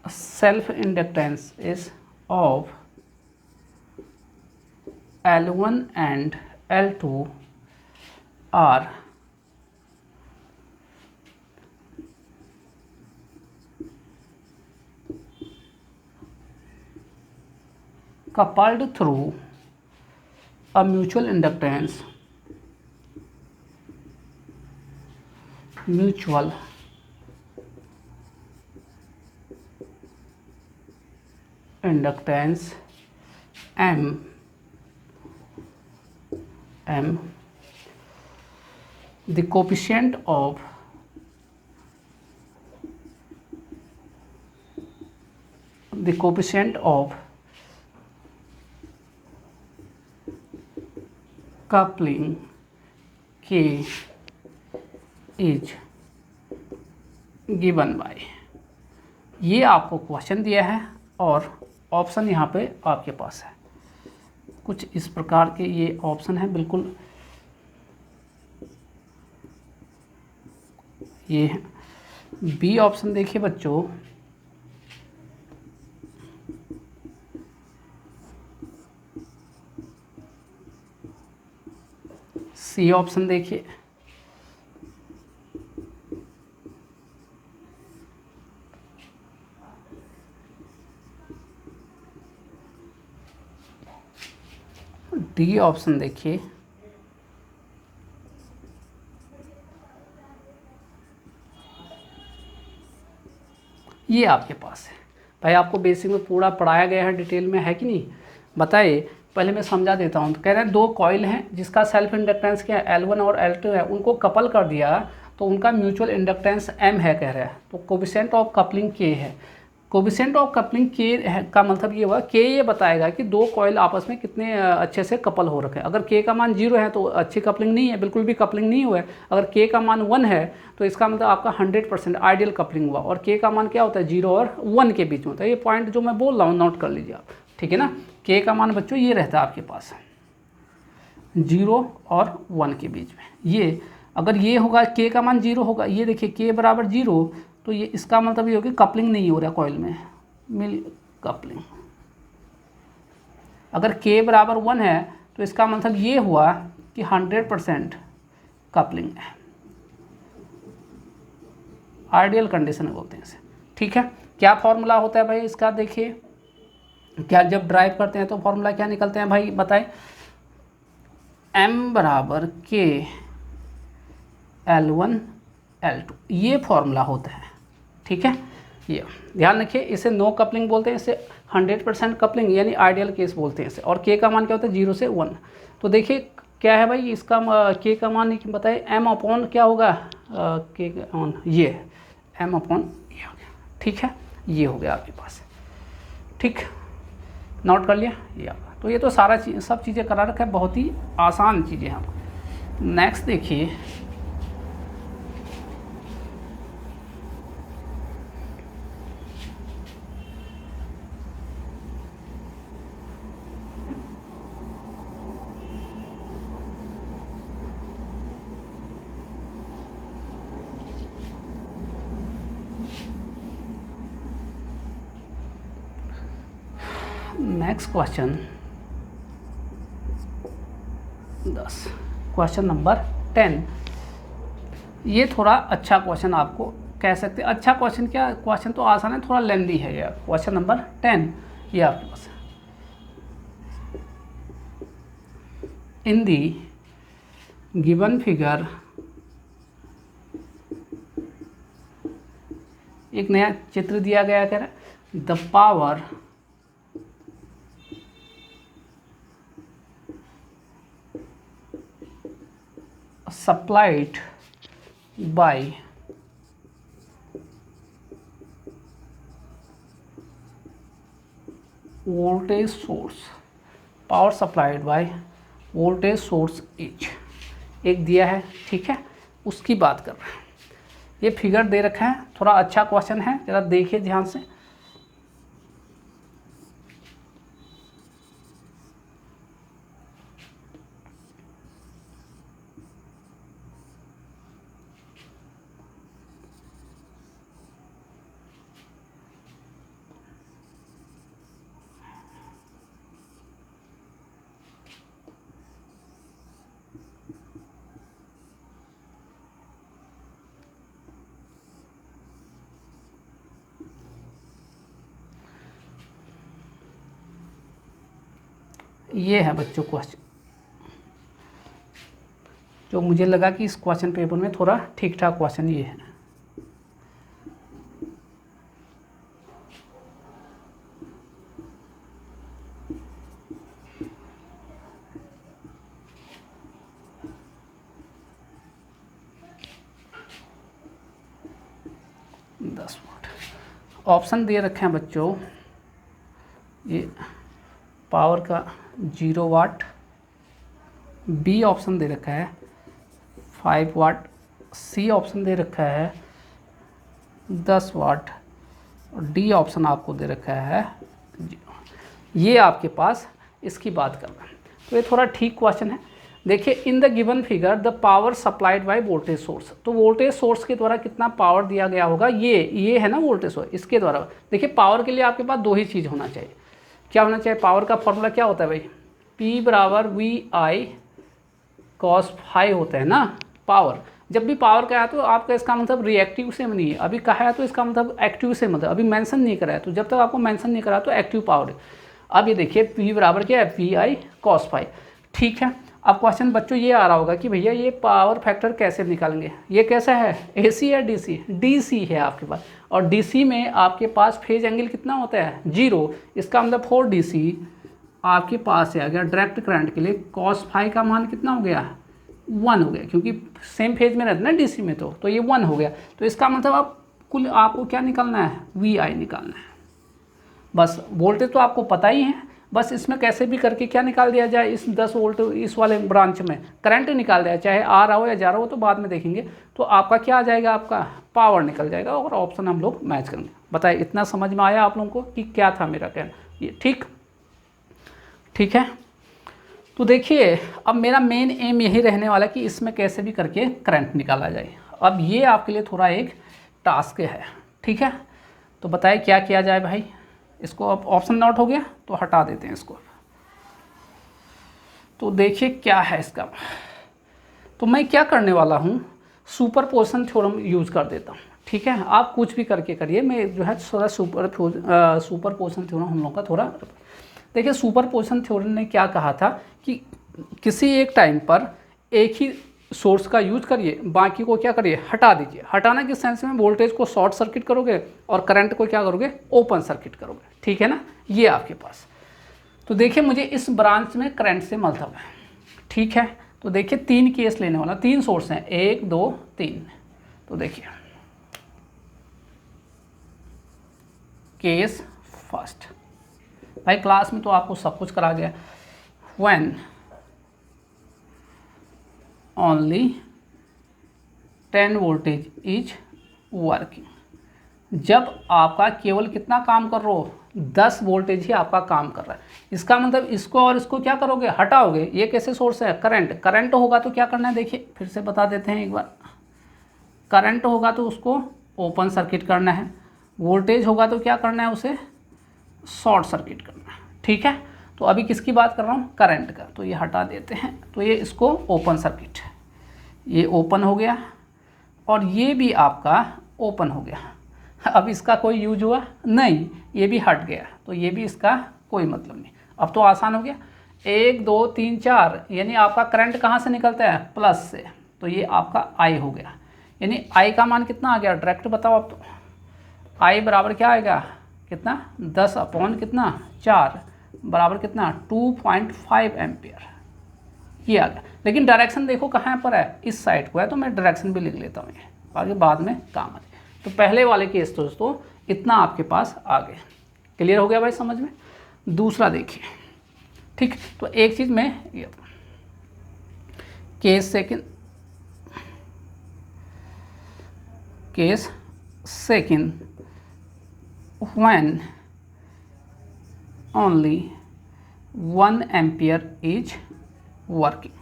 [SPEAKER 1] a self inductance is of L1 and L2 are coupled through a mutual inductance, M, the coefficient of coupling K is given by। ये आपको question दिया है और option यहाँ पे आपके पास है। कुछ इस प्रकार के ये ऑप्शन है, बिल्कुल ये बी ऑप्शन देखिए बच्चों, सी ऑप्शन देखिए, डी ऑप्शन देखिए, ये आपके पास है। भाई आपको बेसिक में पूरा पढ़ाया गया है, डिटेल में है कि नहीं, बताइए। पहले मैं समझा देता हूँ। तो कह रहे हैं 2 कॉइल हैं जिसका सेल्फ इंडक्टेंस क्या है, L1 और L2 है, उनको कपल कर दिया तो उनका म्यूचुअल इंडक्टेंस M है कह रहा है। तो कोफिशिएंट ऑफ कपलिंग K है। कोफिशिएंट ऑफ कपलिंग K का मतलब ये हुआ, K ये बताएगा कि 2 कॉइल आपस में कितने अच्छे से कपल हो रखे हैं। अगर K का मान 0 है तो अच्छी कपलिंग नहीं है, बिल्कुल भी कपलिंग नहीं हुआ है। अगर K का मान 1 है तो इसका मतलब आपका 100% आइडियल कपलिंग हुआ। और K का मान क्या होता है, 0 और 1 के बीच में होता है। ये पॉइंट जो मैं बोल रहा हूँ नोट कर लीजिए आप, ठीक है ना। K का मान बच्चों ये रहता है आपके पास 0 और 1 के बीच में। ये अगर ये होगा, K का मान 0 होगा, ये देखिए K बराबर 0, तो ये इसका मतलब ये होगा कपलिंग नहीं हो रहा कॉइल में, मिल कपलिंग। अगर K बराबर 1 है तो इसका मतलब ये हुआ कि 100% कपलिंग है, आइडियल कंडीशन बोलते हैं इसे। ठीक है, क्या फॉर्मूला होता है भाई इसका, देखिए क्या जब ड्राइव करते हैं तो फॉर्मूला क्या निकलते हैं भाई, बताएं। M बराबर K L1 L2, ये फॉर्मूला होता है। ठीक है, ये ध्यान रखिए। इसे नो कपलिंग बोलते हैं, इसे 100% कपलिंग यानी आइडियल केस बोलते हैं इसे। और K का मान क्या होता है, 0 से 1। तो देखिए क्या है भाई इसका K का मान बताए, M अपॉन क्या होगा, K का मान ये M अपॉन ये हो गया। ठीक है, ये हो गया आपके पास। ठीक, नोट कर लिया ये आपका। तो ये तो सारा सब चीज़ें करा रखा है, बहुत ही आसान चीज़ें हैं आपको। नेक्स्ट देखिए नेक्स्ट क्वेश्चन 10, क्वेश्चन नंबर 10। ये थोड़ा अच्छा क्वेश्चन आपको कह सकते हैं। अच्छा क्वेश्चन क्या, क्वेश्चन तो आसान है, थोड़ा लेंदी है यार। क्वेश्चन नंबर 10 ये आपके पास इन दी गिवन फिगर, एक नया चित्र दिया गया, कह रहा है the power supplied by voltage source, power supplied by voltage source is, एक दिया है, ठीक है, उसकी बात कर रहे हैं। ये फिगर दे रखा है, थोड़ा अच्छा क्वेश्चन है, जरा देखिए ध्यान से। ये है बच्चों क्वेश्चन, जो मुझे लगा कि इस क्वेश्चन पेपर में थोड़ा ठीक ठाक क्वेश्चन ये है। ऑप्शन दे रखे हैं बच्चों, ये पावर का 0 वाट, बी ऑप्शन दे रखा है 5 वाट, सी ऑप्शन दे रखा है 10 वाट और डी ऑप्शन आपको दे रखा है 0। ये आपके पास इसकी बात कर रहे हैं, तो ये थोड़ा ठीक क्वेश्चन है। देखिए in the given figure the power supplied by voltage source, तो वोल्टेज सोर्स के द्वारा कितना पावर दिया गया होगा, ये है ना वोल्टेज सोर्स, इसके द्वारा। देखिए पावर के लिए आपके पास दो ही चीज़ होना चाहिए, क्या होना चाहिए, पावर का फॉर्मूला क्या होता है भाई, P बराबर VI cos फाई होता है ना पावर। जब भी पावर का है तो आपका इसका मतलब रिएक्टिव से नहीं है, अभी कहा है तो इसका मतलब एक्टिव से मतलब अभी मेंशन नहीं करा है, तो जब तक आपको मेंशन नहीं करा तो एक्टिव पावर है। अब ये देखिए P बराबर क्या है, VI cos फाई, ठीक है। अब क्वेश्चन बच्चों ये आ रहा होगा कि भैया ये पावर फैक्टर कैसे निकालेंगे, ये कैसा है, AC या DC, DC है आपके पास, और DC में आपके पास फेज एंगल कितना होता है, 0, इसका मतलब 4 DC आपके पास है। अगर डायरेक्ट करंट के लिए cos फाई का मान कितना हो गया, 1 हो गया, क्योंकि सेम फेज में रहता है ना DC में, तो ये 1 हो गया। तो इसका मतलब आप कुल आपको क्या निकालना है, VI निकालना है। बस वोल्टेज तो आपको पता ही है, बस इसमें कैसे भी करके क्या निकाल दिया जाए, इस 10 वोल्ट इस वाले ब्रांच में करंट निकाल दिया, चाहे आ रहा हो या जा रहा हो तो बाद में देखेंगे, तो आपका क्या आ जाएगा, आपका पावर निकल जाएगा और ऑप्शन हम लोग मैच करेंगे। बताइए इतना समझ में आया आप लोगों को कि क्या था मेरा कहना, ये ठीक है। तो देखिए अब मेरा मेन एम यही रहने वाला है कि इसमें कैसे भी करके करंट निकाला जाए। अब ये आपके लिए थोड़ा एक टास्क है, ठीक है। तो बताइए क्या किया जाए भाई, इसको अब ऑप्शन नोट हो गया तो हटा देते हैं इसको। तो देखिए क्या है इसका, तो मैं क्या करने वाला हूँ, सुपरपोजिशन थ्योरम यूज़ कर देता हूँ, ठीक है। आप कुछ भी करके करिए, मैं जो है थोड़ा सुपरपोजिशन थ्योरम हम लोग का थोड़ा। देखिए सुपरपोजिशन थ्योरम ने क्या कहा था कि किसी एक टाइम पर एक ही सोर्स का यूज करिए, बाकी को क्या करिए, हटा दीजिए। हटाना किस सेंस में, वोल्टेज को शॉर्ट सर्किट करोगे और करंट को क्या करोगे, ओपन सर्किट करोगे, ठीक है ना। ये आपके पास, तो देखिए मुझे इस ब्रांच में करंट से मतलब है, ठीक है। तो देखिए 3 केस लेने वाला, 3 सोर्स हैं, 1 2 3। तो देखिए केस फर्स्ट, भाई क्लास में तो आपको सब कुछ करा गया, when only 10 voltage is working, जब आपका केवल कितना काम कर रहे हो, 10 वोल्टेज ही आपका काम कर रहा है। इसका मतलब इसको और इसको क्या करोगे, हटाओगे। ये कैसे सोर्स है, करंट होगा तो क्या करना है, देखिए फिर से बता देते हैं एक बार। करंट होगा तो उसको ओपन सर्किट करना है, वोल्टेज होगा तो क्या करना है, उसे शॉर्ट सर्किट करना है, ठीक है। तो अभी किसकी बात कर रहा हूँ, करंट का, तो ये हटा देते हैं। तो ये इसको ओपन सर्किट, ये ओपन हो गया और ये भी आपका ओपन हो गया। अब इसका कोई यूज हुआ नहीं, ये भी हट गया, तो ये भी इसका कोई मतलब नहीं। अब तो आसान हो गया, 1 2 3 4, यानी आपका करंट कहाँ से निकलता है, प्लस से, तो ये आपका आई हो गया। यानी आई का मान कितना आ गया, डायरेक्ट बताओ अब तो। आई बराबर क्या आएगा, कितना, 10 अपॉन कितना 4 बराबर कितना 2.5 एम्पियर, ये आ गया। लेकिन डायरेक्शन देखो कहाँ पर है, इस साइड को है, तो मैं डायरेक्शन भी लिख लेता हूँ, ये आगे बाद में काम आ जाए। तो पहले वाले केस दोस्तों इतना आपके पास आ गया। क्लियर हो गया भाई समझ में। दूसरा देखिए, ठीक, तो एक चीज़ मैं ये case second when only 1 ampere is working,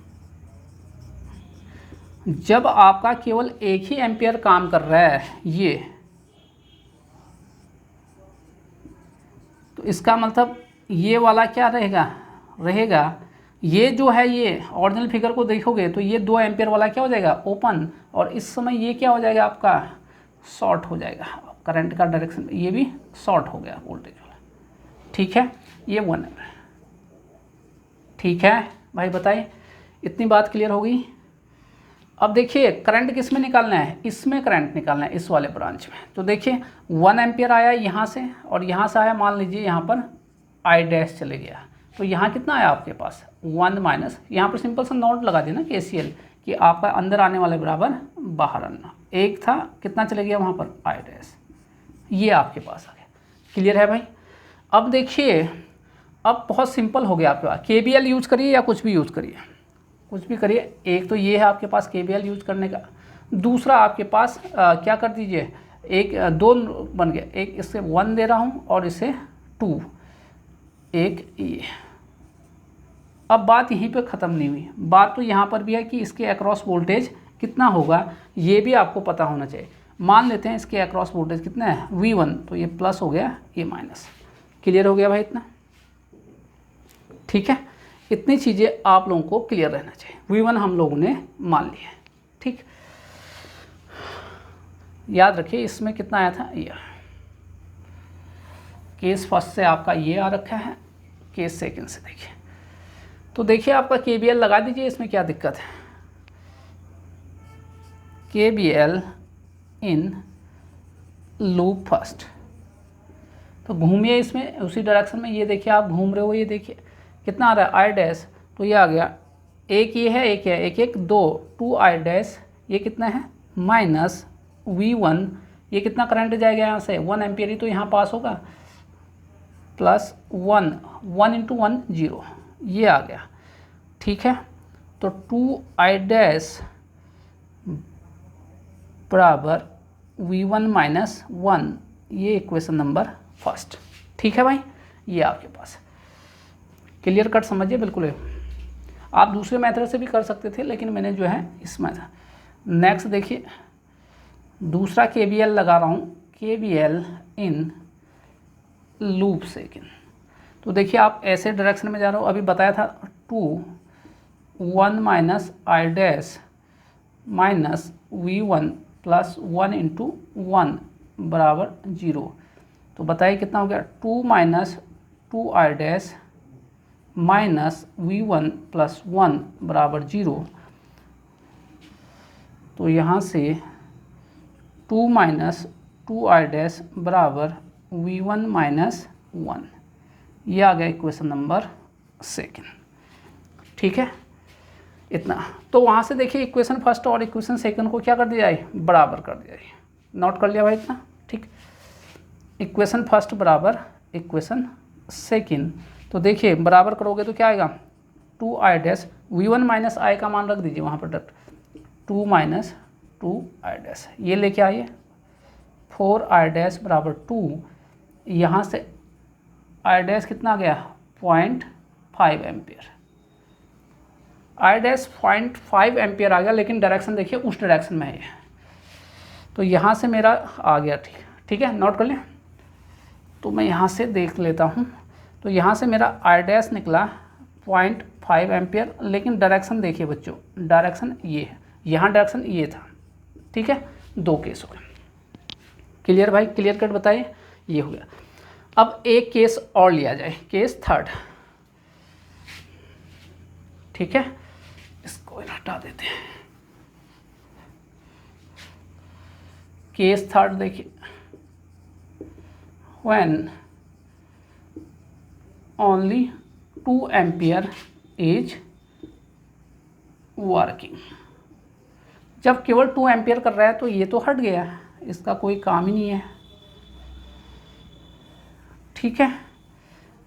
[SPEAKER 1] जब आपका केवल 1 ही एम्पियर काम कर रहा है ये, तो इसका मतलब ये वाला क्या रहेगा ये जो है, ये ओरिजिनल फिगर को देखोगे तो ये 2 एम्पियर वाला क्या हो जाएगा, ओपन, और इस समय ये क्या हो जाएगा आपका, शॉर्ट हो जाएगा। करंट का डायरेक्शन ये भी शॉर्ट हो गया वोल्टेज वाला, ठीक है। ये 1 है, ठीक है भाई, बताइए इतनी बात क्लियर हो गई। अब देखिए करंट किस में निकालना है, इसमें करंट निकालना है, इस वाले ब्रांच में। तो देखिए 1 एम्पियर आया यहाँ से, और यहाँ से आया, मान लीजिए यहाँ पर आई डैश चले गया, तो यहाँ कितना आया आपके पास 1 माइनस, यहाँ पर सिंपल सा नोट लगा देना KCL कि आपका अंदर आने वाले बराबर बाहर आना, 1 था, कितना चले गया वहाँ पर आई डैश, ये आपके पास आ गया। क्लियर है भाई। अब देखिए अब बहुत सिंपल हो गया आपके पास, KVL यूज करिए या कुछ भी यूज करिए, कुछ भी करिए। एक तो ये है आपके पास KVL यूज करने का, दूसरा आपके पास क्या कर दीजिए, एक 2 बन गया, एक इससे 1 दे रहा हूँ और इसे 2, एक ये। अब बात यहीं पे ख़त्म नहीं हुई, बात तो यहाँ पर भी है कि इसके अक्रॉस वोल्टेज कितना होगा ये भी आपको पता होना चाहिए। मान लेते हैं इसके अक्रॉस वोल्टेज कितना है V1, तो ये प्लस हो गया, ये माइनस। क्लियर हो गया भाई इतना, ठीक है। इतनी चीज़ें आप लोगों को क्लियर रहना चाहिए। V1 हम लोगों ने मान लिया है, ठीक। याद रखिए इसमें कितना आया था, ये केस फर्स्ट से आपका ये आ रखा है, केस सेकंड से देखिए। तो देखिए आपका KVL लगा दीजिए, इसमें क्या दिक्कत है, KVL इन लूप फर्स्ट, तो घूमिए इसमें उसी डायरेक्शन में, ये देखिए आप घूम रहे हो, ये देखिए कितना आ रहा है आई डैश, तो ये आ गया, एक ये है, एक है, एक एक 2 आई डैश, ये कितना है माइनस V1, ये कितना करंट जाएगा यहाँ से 1 एम्पियर ही तो यहाँ पास होगा, प्लस 1 × 1 0, ये आ गया, ठीक है। तो 2 आई डैश बराबर V1 माइनस 1, ये इक्वेशन नंबर फर्स्ट, ठीक है भाई। ये आपके पास क्लियर कट समझिए बिल्कुल। आप दूसरे मेथड से भी कर सकते थे, लेकिन मैंने जो है इस मेथड। नेक्स्ट देखिए दूसरा KVL लगा रहा हूँ, KVL इन लूप सेकंड। तो देखिए आप ऐसे डायरेक्शन में जा रहे हो, अभी बताया था 2 1 minus I dash minus V1 plus 1 × 1 बराबर 0। तो बताइए कितना हो गया, 2 minus 2 I dash minus V1 plus 1 बराबर 0। तो यहाँ से 2 माइनस 2 आई डैश बराबर V1 माइनस 1, ये आ गया इक्वेशन नंबर सेकंड, ठीक है। इतना तो वहाँ से देखिए इक्वेशन फर्स्ट और इक्वेशन सेकंड को क्या कर दिया जाए, बराबर कर दिया जाए। नोट कर लिया भाई इतना, ठीक। इक्वेशन फर्स्ट बराबर इक्वेशन सेकंड, तो देखिए बराबर करोगे तो क्या आएगा 2 आई डैश, V1 माइनस आई का मान रख दीजिए वहाँ पर डायरेक्ट, 2 माइनस 2 आई डैश, ये लेके आइए 4 आई डैश बराबर 2, यहाँ से आई डैश कितना आ गया 0.5 एम्पियर, आई डैश 0.5 एम्पियर आ गया, लेकिन डायरेक्शन देखिए उस डायरेक्शन में है, तो यहाँ से मेरा आ गया, ठीक है। नोट कर लें, तो मैं यहाँ से देख लेता हूँ। तो यहाँ से मेरा आई डैश निकला 0.5 एम्पियर, लेकिन डायरेक्शन देखिए बच्चों, डायरेक्शन ये है, यहाँ डायरेक्शन ये था, ठीक है। 2 केस हो गए। क्लियर भाई, क्लियर कट बताइए, ये हो गया। अब एक केस और लिया जाए, केस थर्ड, ठीक है, इसको हटा देते हैं। केस थर्ड देखिए, when only 2 ampere is working. जब केवल 2 एम्पियर कर रहा है तो ये तो हट गया, इसका कोई काम ही नहीं है, ठीक है।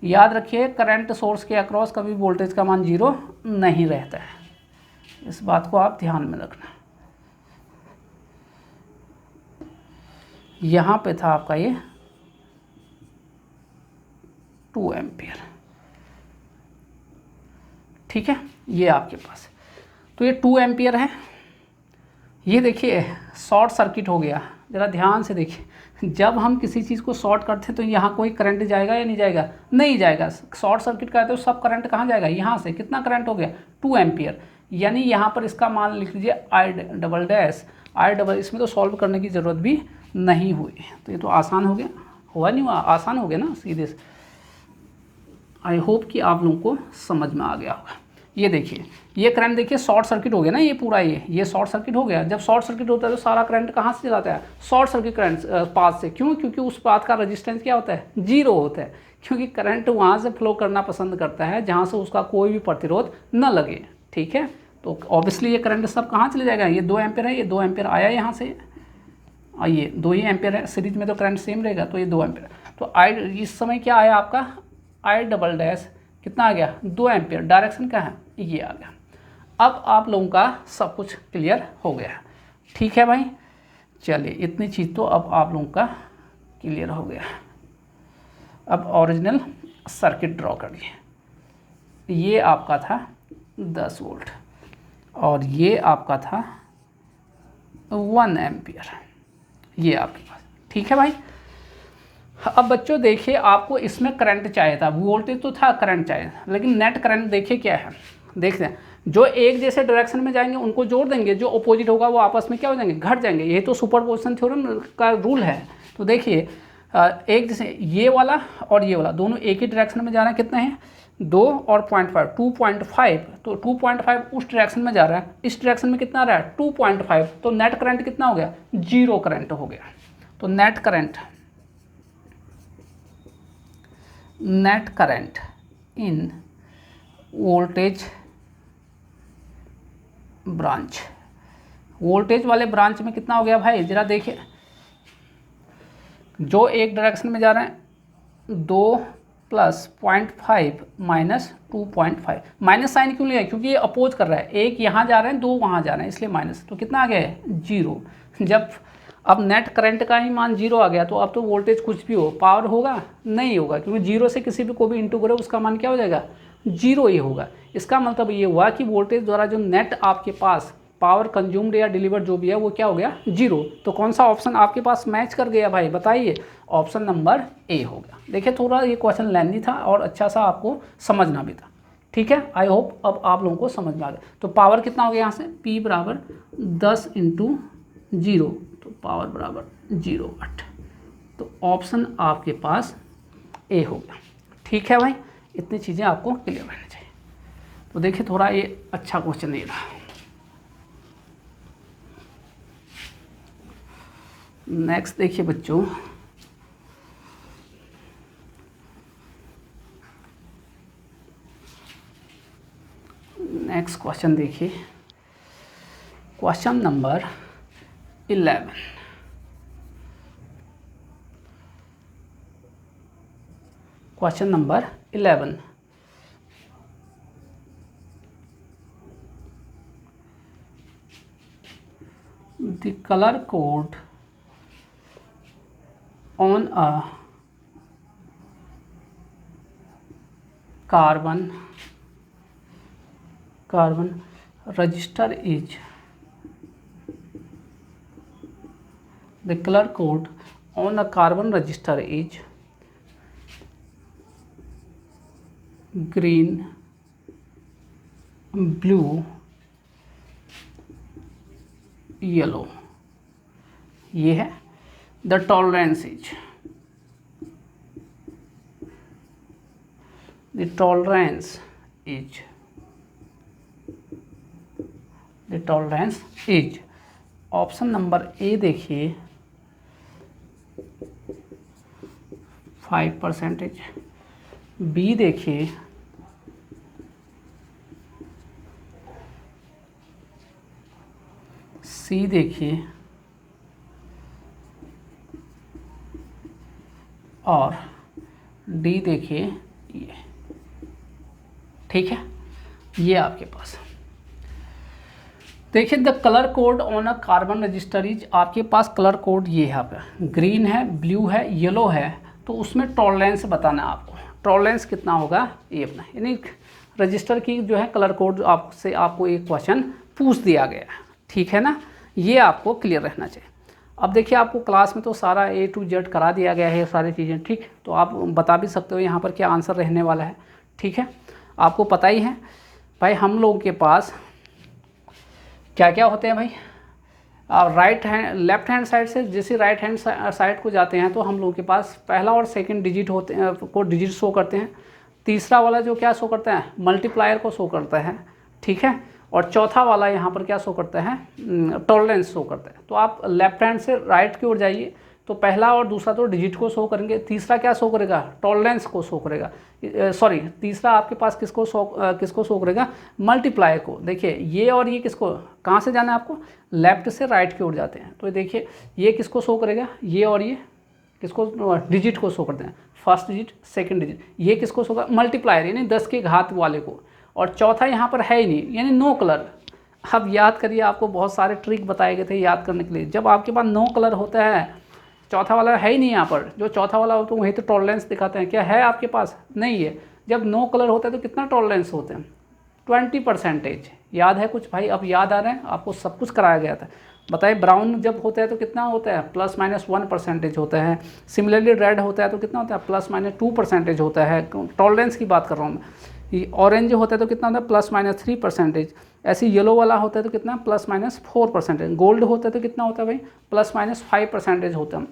[SPEAKER 1] याद रखिए करंट सोर्स के अक्रॉस कभी वोल्टेज का मान 0 नहीं रहता है, इस बात को आप ध्यान में रखना। यहाँ पे था आपका ये 2 एम्पियर, ठीक है, ये आपके पास, तो ये 2 एम्पियर है। ये देखिए शॉर्ट सर्किट हो गया, ज़रा ध्यान से देखिए, जब हम किसी चीज़ को शॉर्ट करते हैं तो यहाँ कोई करंट जाएगा या नहीं जाएगा, नहीं जाएगा। शॉर्ट सर्किट का है तो सब करंट कहाँ जाएगा, यहाँ से। कितना करंट हो गया, 2 एम्पियर, यानी यहाँ पर इसका मान लिख लीजिए I double dash, I double, इसमें तो सॉल्व करने की ज़रूरत भी नहीं हुई, तो ये तो आसान हो गया, हुआ नहीं हुआ, आसान हो गया ना सीधे से। आई होप कि आप लोगों को समझ में आ गया होगा। ये देखिए, ये करंट देखिए शॉर्ट सर्किट हो गया ना, ये पूरा ये शॉर्ट सर्किट हो गया। जब शॉर्ट सर्किट होता है तो सारा करंट कहाँ से चलाता है, शॉर्ट सर्किट करंट पाथ से। क्यों, क्योंकि उस पाथ का रेजिस्टेंस क्या होता है, 0 होता है, क्योंकि करंट वहाँ से फ्लो करना पसंद करता है जहाँ से उसका कोई भी प्रतिरोध न लगे, ठीक है। तो ऑब्वियसली ये करंट सब कहाँ चले जाएगा, ये 2 एम्पियर है, ये 2 एम्पियर आया यहाँ से, ये 2 ही एम्पियर है, सीरीज में तो करंट सेम रहेगा, तो ये 2 एम्पियर। तो आई इस समय क्या आया आपका, आई डबल डैश कितना आ गया, 2 एम्पियर, डायरेक्शन क्या है, ये आ गया। अब आप लोगों का सब कुछ क्लियर हो गया, ठीक है भाई। चलिए इतनी चीज़ तो अब आप लोगों का क्लियर हो गया। अब ओरिजिनल सर्किट ड्रॉ करिए। ये आपका था 10 वोल्ट और ये आपका था 1 एम्पियर, ये आपके पास, ठीक है भाई। अब बच्चों देखिए, आपको इसमें करंट चाहिए था, वोल्टेज तो था, करंट चाहिए, लेकिन नेट करंट देखिए क्या है, देखते हैं। जो एक जैसे डायरेक्शन में जाएंगे उनको जोड़ देंगे, जो अपोजिट होगा वो आपस में क्या हो जाएंगे, घट जाएंगे। ये तो सुपरपोजिशन थ्योरम का रूल है। तो देखिए एक जैसे ये वाला और ये वाला दोनों एक ही डायरेक्शन में जा रहे हैं, कितने हैं, 2 और 0.5, 2.5, तो 2.5 उस डायरेक्शन में जा रहा है, इस डायरेक्शन में कितना आ रहा है, 2.5, तो नेट करंट कितना हो गया, 0 करंट हो गया। तो net current in voltage branch, voltage वाले ब्रांच में कितना हो गया भाई, जरा देखिए। जो एक डायरेक्शन में जा रहे हैं 2 + 0.5 - 2.5, माइनस साइन क्यों लिया, क्योंकि ये अपोज कर रहा है, एक यहाँ जा रहे हैं 2 वहाँ जा रहे हैं, इसलिए माइनस, तो कितना आ गया है, 0। जब अब नेट करंट का ही मान 0 आ गया तो अब तो वोल्टेज कुछ भी हो, पावर होगा नहीं होगा, क्योंकि 0 से किसी भी को भी इंटू करो उसका मान क्या हो जाएगा, 0 ही होगा। इसका मतलब ये हुआ कि वोल्टेज द्वारा जो नेट आपके पास पावर कंज्यूम्ड या डिलीवर्ड जो भी है वो क्या हो गया, 0। तो कौन सा ऑप्शन आपके पास मैच कर गया भाई, बताइए, ऑप्शन नंबर ए हो गया। देखिए थोड़ा ये क्वेश्चन लेंथी था और अच्छा सा आपको समझना भी था, ठीक है। आई होप अब आप लोगों को समझ में आ गया। तो पावर कितना हो गया यहाँ से, P बराबर 10 × 0, तो पावर बराबर 0 वाट। तो ऑप्शन आपके पास ए हो गया, ठीक है भाई। इतनी चीज़ें आपको क्लियर रहनी चाहिए। तो देखिए थोड़ा ये अच्छा क्वेश्चन नहीं रहा। नेक्स्ट देखिए बच्चों, नेक्स्ट क्वेश्चन देखिए, question number 11। Question number 11, the color code on a carbon register is, the color code on a carbon register is green, blue, yellow, ये है the tolerance is, the tolerance is, the tolerance is. Option number A देखिए 5%, B देखिए 6 देखिए और D देखिए ये। ठीक है, ये आपके पास देखिए the colour code on a carbon register is, आपके पास कलर कोड ये है, यहाँ पे ग्रीन है, ब्लू है, येलो है, तो उसमें टॉलरेंस बताना है आपको, टॉलरेंस कितना होगा ये अपना, यानी रजिस्टर की जो है कलर कोड आपसे आपको एक क्वेश्चन पूछ दिया गया है। ठीक है ना, ये आपको क्लियर रहना चाहिए। अब देखिए आपको क्लास में तो सारा A to Z करा दिया गया है सारी चीज़ें, ठीक, तो आप बता भी सकते हो यहाँ पर क्या आंसर रहने वाला है। ठीक है, आपको पता ही है भाई हम लोगों के पास क्या क्या होते हैं भाई, right hand left hand side से जैसे राइट हैंड साइड को जाते हैं तो हम लोगों के पास पहला और सेकंड डिजिट होते हैं को डिजिट शो करते हैं, तीसरा वाला जो क्या शो करता है मल्टीप्लायर को शो करता है। ठीक है, और चौथा वाला यहाँ पर क्या शो करता है टॉलरेंस शो करता है। तो आप लेफ्ट हैंड से राइट की ओर जाइए तो पहला और दूसरा तो डिजिट को शो करेंगे, तीसरा क्या शो करेगा टॉलरेंस को शो करेगा, सॉरी तीसरा आपके पास किसको शो करेगा मल्टीप्लाई को। देखिए ये और ये किसको कहाँ से जाना है आपको लेफ्ट से राइट की ओर जाते हैं, तो देखिए ये किसको शो करेगा, ये और ये किसको डिजिट को शो करते हैं, फर्स्ट डिजिट सेकंड डिजिट, ये किसको शो करेगा मल्टीप्लायर यानी 10 के घात वाले को, और चौथा यहाँ पर है ही नहीं यानी नो कलर। अब याद करिए आपको बहुत सारे ट्रिक बताए गए थे याद करने के लिए, जब आपके पास नो कलर होता है चौथा वाला है ही नहीं यहाँ पर, जो चौथा वाला होता है वहीं तो टॉलरेंस दिखाते हैं, क्या है आपके पास नहीं है। जब नो कलर होता है तो कितना टॉलरेंस होते हैं 20%। याद है कुछ भाई, अब याद आ रहे हैं आपको, सब कुछ कराया गया था। बताइए ब्राउन जब होता है तो कितना होता है +-1% होता है, सिमिलरली रेड होता है तो कितना होता है +-2% होता है, टॉलरेंस की बात कर रहा हूँ मैं। ये ऑरेंज होता है तो कितना होता है +-3%, ऐसे येलो वाला होता है तो कितना +-4%, गोल्ड होता है तो कितना होता है भाई +-5% होता है,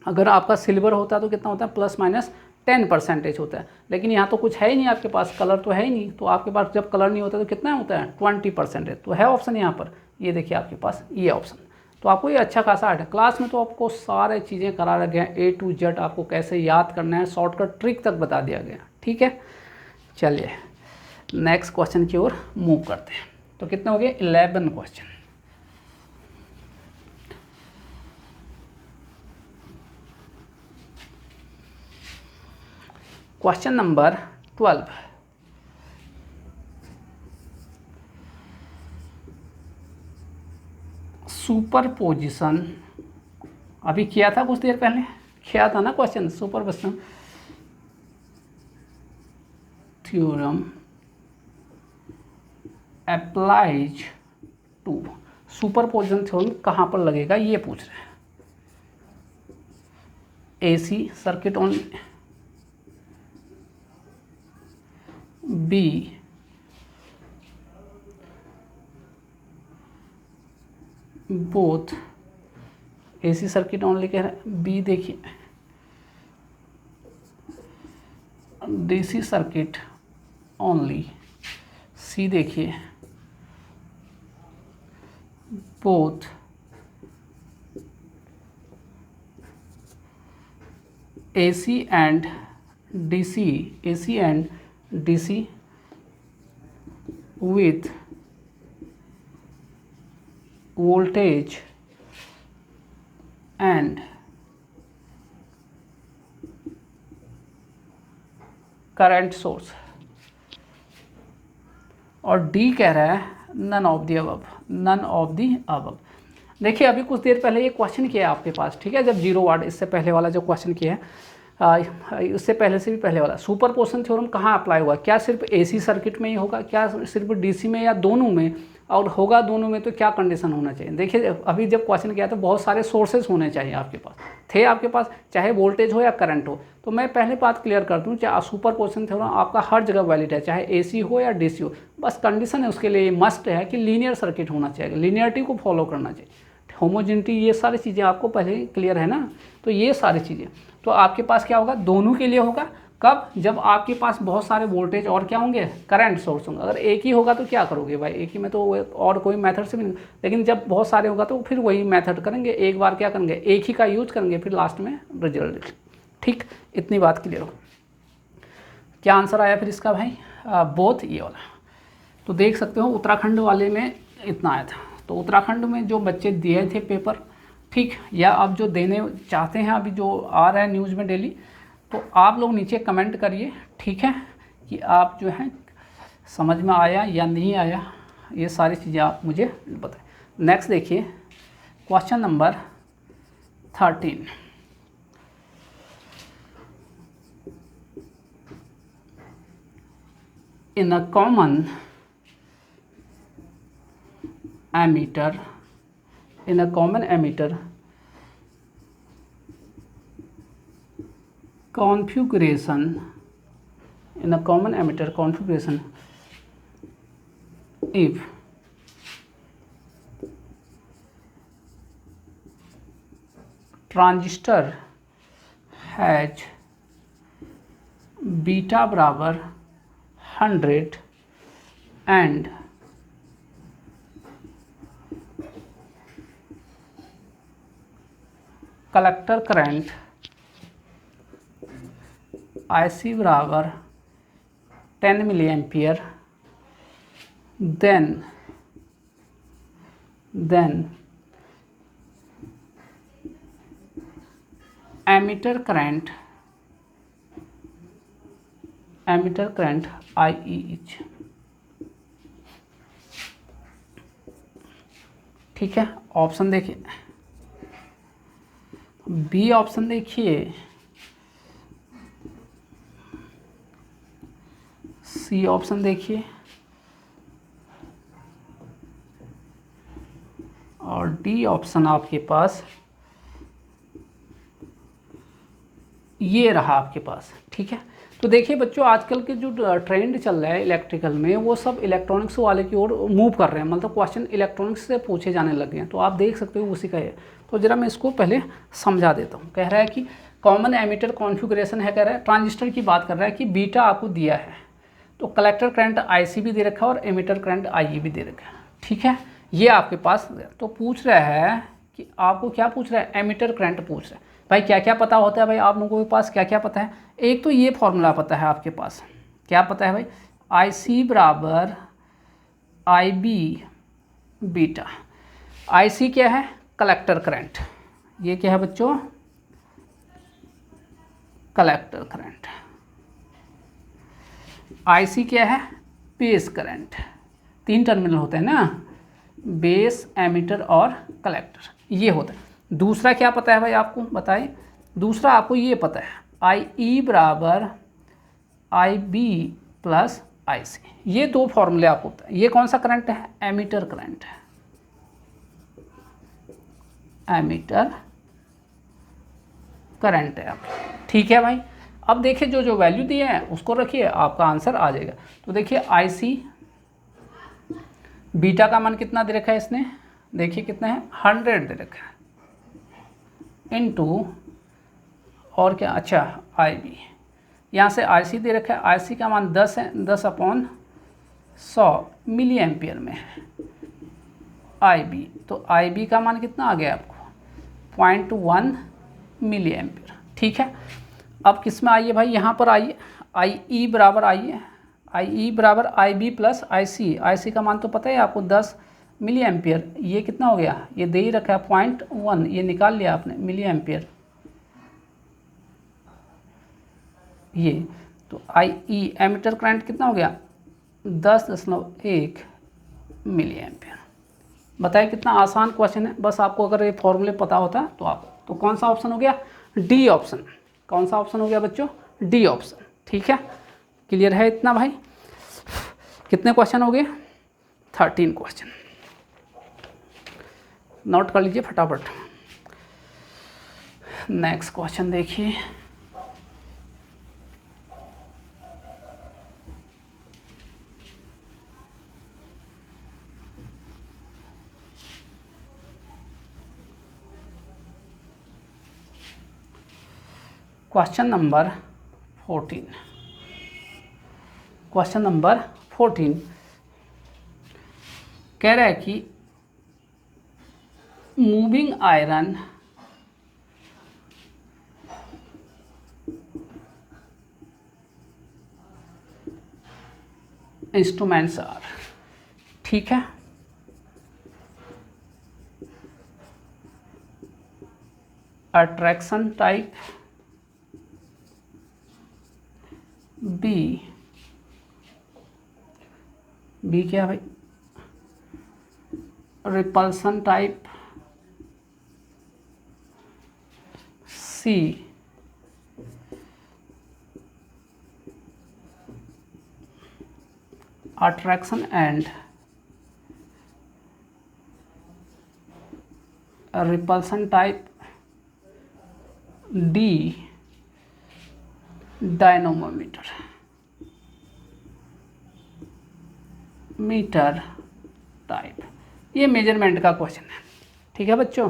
[SPEAKER 1] अगर आपका सिल्वर होता है तो कितना होता है +-10% होता है। लेकिन यहाँ तो कुछ है ही नहीं आपके पास, कलर तो है ही नहीं, तो आपके पास जब कलर नहीं होता तो कितना होता है 20%, तो है ऑप्शन यहाँ पर, ये देखिए आपके पास ये ऑप्शन। तो आपको ये अच्छा खासा आइडिया, क्लास में तो आपको सारे चीज़ें करा रखा गया, A to Z आपको कैसे याद करना है, शॉर्टकट ट्रिक तक बता दिया गया। ठीक है, चलिए नेक्स्ट क्वेश्चन की ओर मूव करते हैं। तो कितने हो गए 11 क्वेश्चन। क्वेश्चन नंबर 12, सुपरपोजिशन, अभी किया था कुछ देर पहले, किया था ना question superposition theorem applies to, superposition theorem कहाँ पर लगेगा ये पूछ रहे हैं। AC circuit on, B both AC circuit only कह रहे हैं, बी देखिए DC सर्किट ओनली, सी देखिए both AC and DC with voltage and current source, और डी कह रहा है none of the above, none of the above. देखिए अभी कुछ देर पहले ये क्वेश्चन किया है आपके पास, ठीक है, जब जीरो वाट, इससे पहले वाला जो क्वेश्चन किया है उससे पहले से भी पहले वाला, सुपरपोजिशन थ्योरम कहाँ अप्लाई हुआ, क्या सिर्फ AC सर्किट में ही होगा, क्या सिर्फ DC में, या दोनों में, और होगा दोनों में तो क्या कंडीशन होना चाहिए। देखिए अभी जब क्वेश्चन किया तो बहुत सारे सोर्सेस होने चाहिए आपके पास, थे आपके पास, चाहे वोल्टेज हो या करंट हो। तो मैं पहले बात क्लियर कर दूँ, चाहे सुपर पोजिशन थ्योरम आपका हर जगह वैलिड है, चाहे AC हो या DC हो। बस कंडीशन है उसके लिए मस्ट है कि लीनियर सर्किट होना चाहिए, लीनियरिटी को फॉलो करना चाहिए, होमोजेनिटी, ये सारी चीज़ें आपको पहले क्लियर है ना। तो ये सारी चीज़ें तो आपके पास क्या होगा, दोनों के लिए होगा। कब, जब आपके पास बहुत सारे वोल्टेज और क्या होंगे, करंट सोर्स होंगे। अगर एक ही होगा तो क्या करोगे भाई, एक ही में तो और कोई मेथड से भी नहीं, लेकिन जब बहुत सारे होगा तो फिर वही मेथड करेंगे, एक बार क्या करेंगे, एक ही का यूज करेंगे, फिर लास्ट में रिजल्ट। ठीक, इतनी बात क्लियर हो। क्या आंसर आया फिर इसका भाई, बोथ, ये वाला। तो देख सकते हो उत्तराखंड वाले में इतना आया था। तो उत्तराखंड में जो बच्चे दिए थे पेपर, ठीक, या अब जो देने चाहते हैं, अभी जो आ रहा है न्यूज़ में डेली, तो आप लोग नीचे कमेंट करिए, ठीक है, कि आप जो है समझ में आया या नहीं आया, ये सारी चीज़ें आप मुझे बताएं। नेक्स्ट देखिए question number 13। In a common emitter, configuration, if transistor has beta बराबर 100 and collector current IC बराबर 10 milli ampere, then emitter current IE is, ठीक है। ऑप्शन देखिए, बी ऑप्शन देखिए, सी ऑप्शन देखिए, और डी ऑप्शन आपके पास ये रहा आपके पास, ठीक है। तो देखिए बच्चों, आजकल के जो ट्रेंड चल रहा है इलेक्ट्रिकल में, वो सब इलेक्ट्रॉनिक्स वाले की ओर मूव कर रहे हैं, मतलब क्वेश्चन इलेक्ट्रॉनिक्स से पूछे जाने लगे हैं। तो आप देख सकते हो उसी का है। तो ज़रा मैं इसको पहले समझा देता हूँ। कह रहा है कि कॉमन एमिटर कॉन्फ़िगरेशन है, कह रहा है ट्रांजिस्टर की बात कर रहा है कि बीटा आपको दिया है, तो कलेक्टर करंट IC भी दे रखा है और एमिटर करंट IE भी दे रखा है, ठीक है। ये आपके पास तो पूछ रहा है कि आपको क्या पूछ रहा है, एमिटर करंट पूछ रहा है। भाई क्या क्या पता होता है भाई आप लोगों के पास, क्या क्या पता है। एक तो ये फॉर्मूला पता है आपके पास, क्या पता है भाई, IC बराबर IB बीटा। IC क्या है, कलेक्टर करंट, ये क्या है बच्चों, कलेक्टर करंट। IC क्या है, बेस करंट। तीन टर्मिनल होते हैं ना, बेस, एमिटर और कलेक्टर, ये होता है। दूसरा क्या पता है भाई आपको, बताएं। दूसरा आपको ये पता है, IE बराबर IB प्लस IC। ये दो फॉर्मूले आपको पता है। ये कौन सा करंट है, एमिटर करंट है, एमिटर करंट है आपका, ठीक है भाई। अब देखिए जो जो वैल्यू दिए हैं उसको रखिए, आपका आंसर आ जाएगा। तो देखिए IC बीटा का मान कितना दे रखा है इसने, देखिए कितना है, 100 दे रखा है, इनटू और क्या, अच्छा IB, यहाँ से IC दे रखा है, IC का मान 10 है, 10/100 मिली एम्पियर में है IB। तो IB का मान कितना आ गया आपको, 0.1 मिली एम्पियर, ठीक है। अब किस में आइए भाई, यहाँ पर आइए, IE बराबर आइए, IE बराबर IB प्लस IC का मान तो पता है आपको 10 मिली एम्पियर। ये कितना हो गया, ये दे ही रखा है 0.1, ये निकाल लिया आपने, मिली एम्पियर ये। तो IE एमिटर करंट कितना हो गया, 10.1 मिली एम्पियर। बताइए कितना आसान क्वेश्चन है। बस आपको अगर ये फॉर्मूले पता होता तो आप, तो कौन सा ऑप्शन हो गया, डी ऑप्शन। कौन सा ऑप्शन हो गया बच्चों, डी ऑप्शन, ठीक है। क्लियर है इतना भाई। कितने क्वेश्चन हो गए, 13 क्वेश्चन नोट कर लीजिए फटाफट। नेक्स्ट क्वेश्चन देखिए, क्वेश्चन नंबर 14। क्वेश्चन नंबर 14 कह रहा है कि मूविंग आयरन इंस्ट्रूमेंट्स आर, ठीक है, अट्रैक्शन टाइप, बी क्या भाई, repulsion type, C attraction and repulsion type, D dynamometer meter type. ये मेजरमेंट का क्वेश्चन है, ठीक है बच्चों,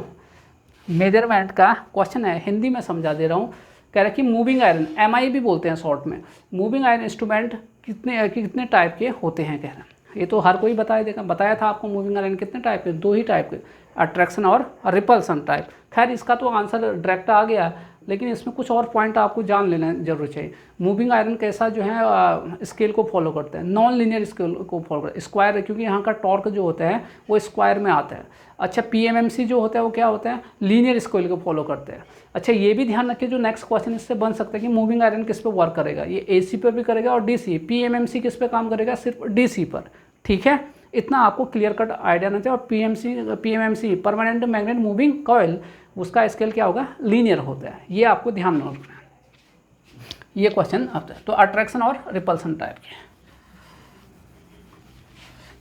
[SPEAKER 1] मेजरमेंट का क्वेश्चन है, हिंदी में समझा दे रहा हूँ। कह रहा है कि मूविंग आयरन, एमआई भी बोलते हैं शॉर्ट में, मूविंग आयरन इंस्ट्रूमेंट कितने टाइप के होते हैं कह रहा है। ये तो हर कोई बताया था आपको, मूविंग आयरन कितने टाइप के, 2 ही टाइप के, अट्रैक्शन और रिपल्सन टाइप। खैर इसका तो आंसर डायरेक्ट आ गया, लेकिन इसमें कुछ और पॉइंट आपको जान लेना जरूर चाहिए। मूविंग आयरन कैसा जो है स्केल को फॉलो करता है, नॉन लीनियर स्केल को फॉलो करता है, स्क्वायर, क्योंकि यहाँ का टॉर्क जो होता है वो स्क्वायर में आता है। अच्छा पीएमएमसी जो होता है वो क्या होता है, लीनियर स्केल को फॉलो करते हैं। अच्छा ये भी ध्यान रखिए, जो नेक्स्ट क्वेश्चन इससे बन सकता है कि मूविंग आयरन किस पे वर्क करेगा, ये एसी पर भी करेगा और डीसी, पीएमएमसी किस पे काम करेगा, सिर्फ डीसी पर, ठीक है। इतना आपको क्लियर कट आइडिया नहीं चाहिए। और PMMC permanent magnet moving coil, उसका स्केल क्या होगा, लीनियर होता है, ये आपको ध्यान में रखना है। ये क्वेश्चन आता है, तो अट्रैक्शन और रिपल्सन टाइप के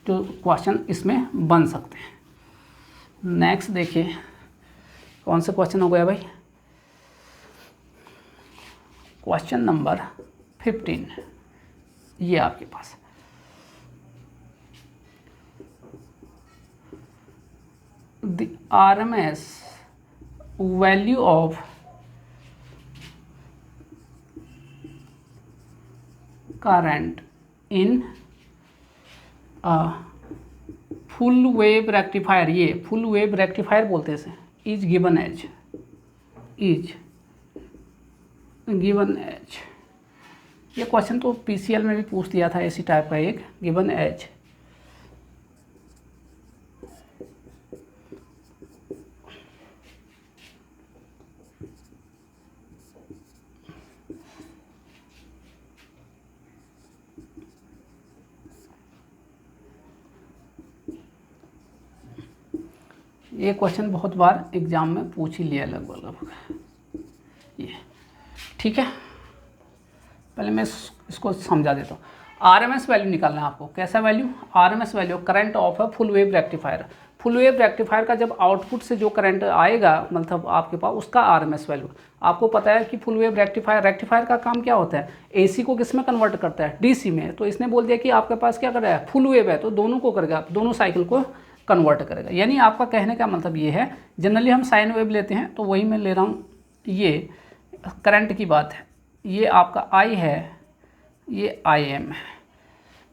[SPEAKER 1] जो क्वेश्चन इसमें बन सकते हैं। नेक्स्ट देखिए कौन सा क्वेश्चन हो गया भाई, क्वेश्चन नंबर 15, ये आपके पास the RMS value of current in a full wave rectifier, ये full wave rectifier बोलते हैं इसे, is given as ये क्वेश्चन तो पीसीएल में भी पूछ दिया था इसी टाइप का एक, गिवन एज ये क्वेश्चन बहुत बार एग्जाम में पूछ ही लिया लगभग ये, ठीक है। पहले मैं इसको समझा देता हूँ। आरएमएस वैल्यू निकालना है आपको, कैसा value, RMS value current of है full wave rectifier. Full wave rectifier का जब आउटपुट से जो करंट आएगा मतलब आपके पास, उसका आरएमएस वैल्यू। आपको पता है कि फुल वेव रेक्टिफायर का काम क्या होता है, एसी को किस में कन्वर्ट करता है, डीसी में। तो इसने बोल दिया कि आपके पास क्या कर रहा है, फुल वेव है, तो दोनों को करेगा, दोनों साइकिल को कन्वर्ट करेगा। यानी आपका कहने का मतलब ये है, जनरली हम साइन वेव लेते हैं, तो वही मैं ले रहा हूँ, ये करंट की बात है, ये आपका आई है, ये आई एम है,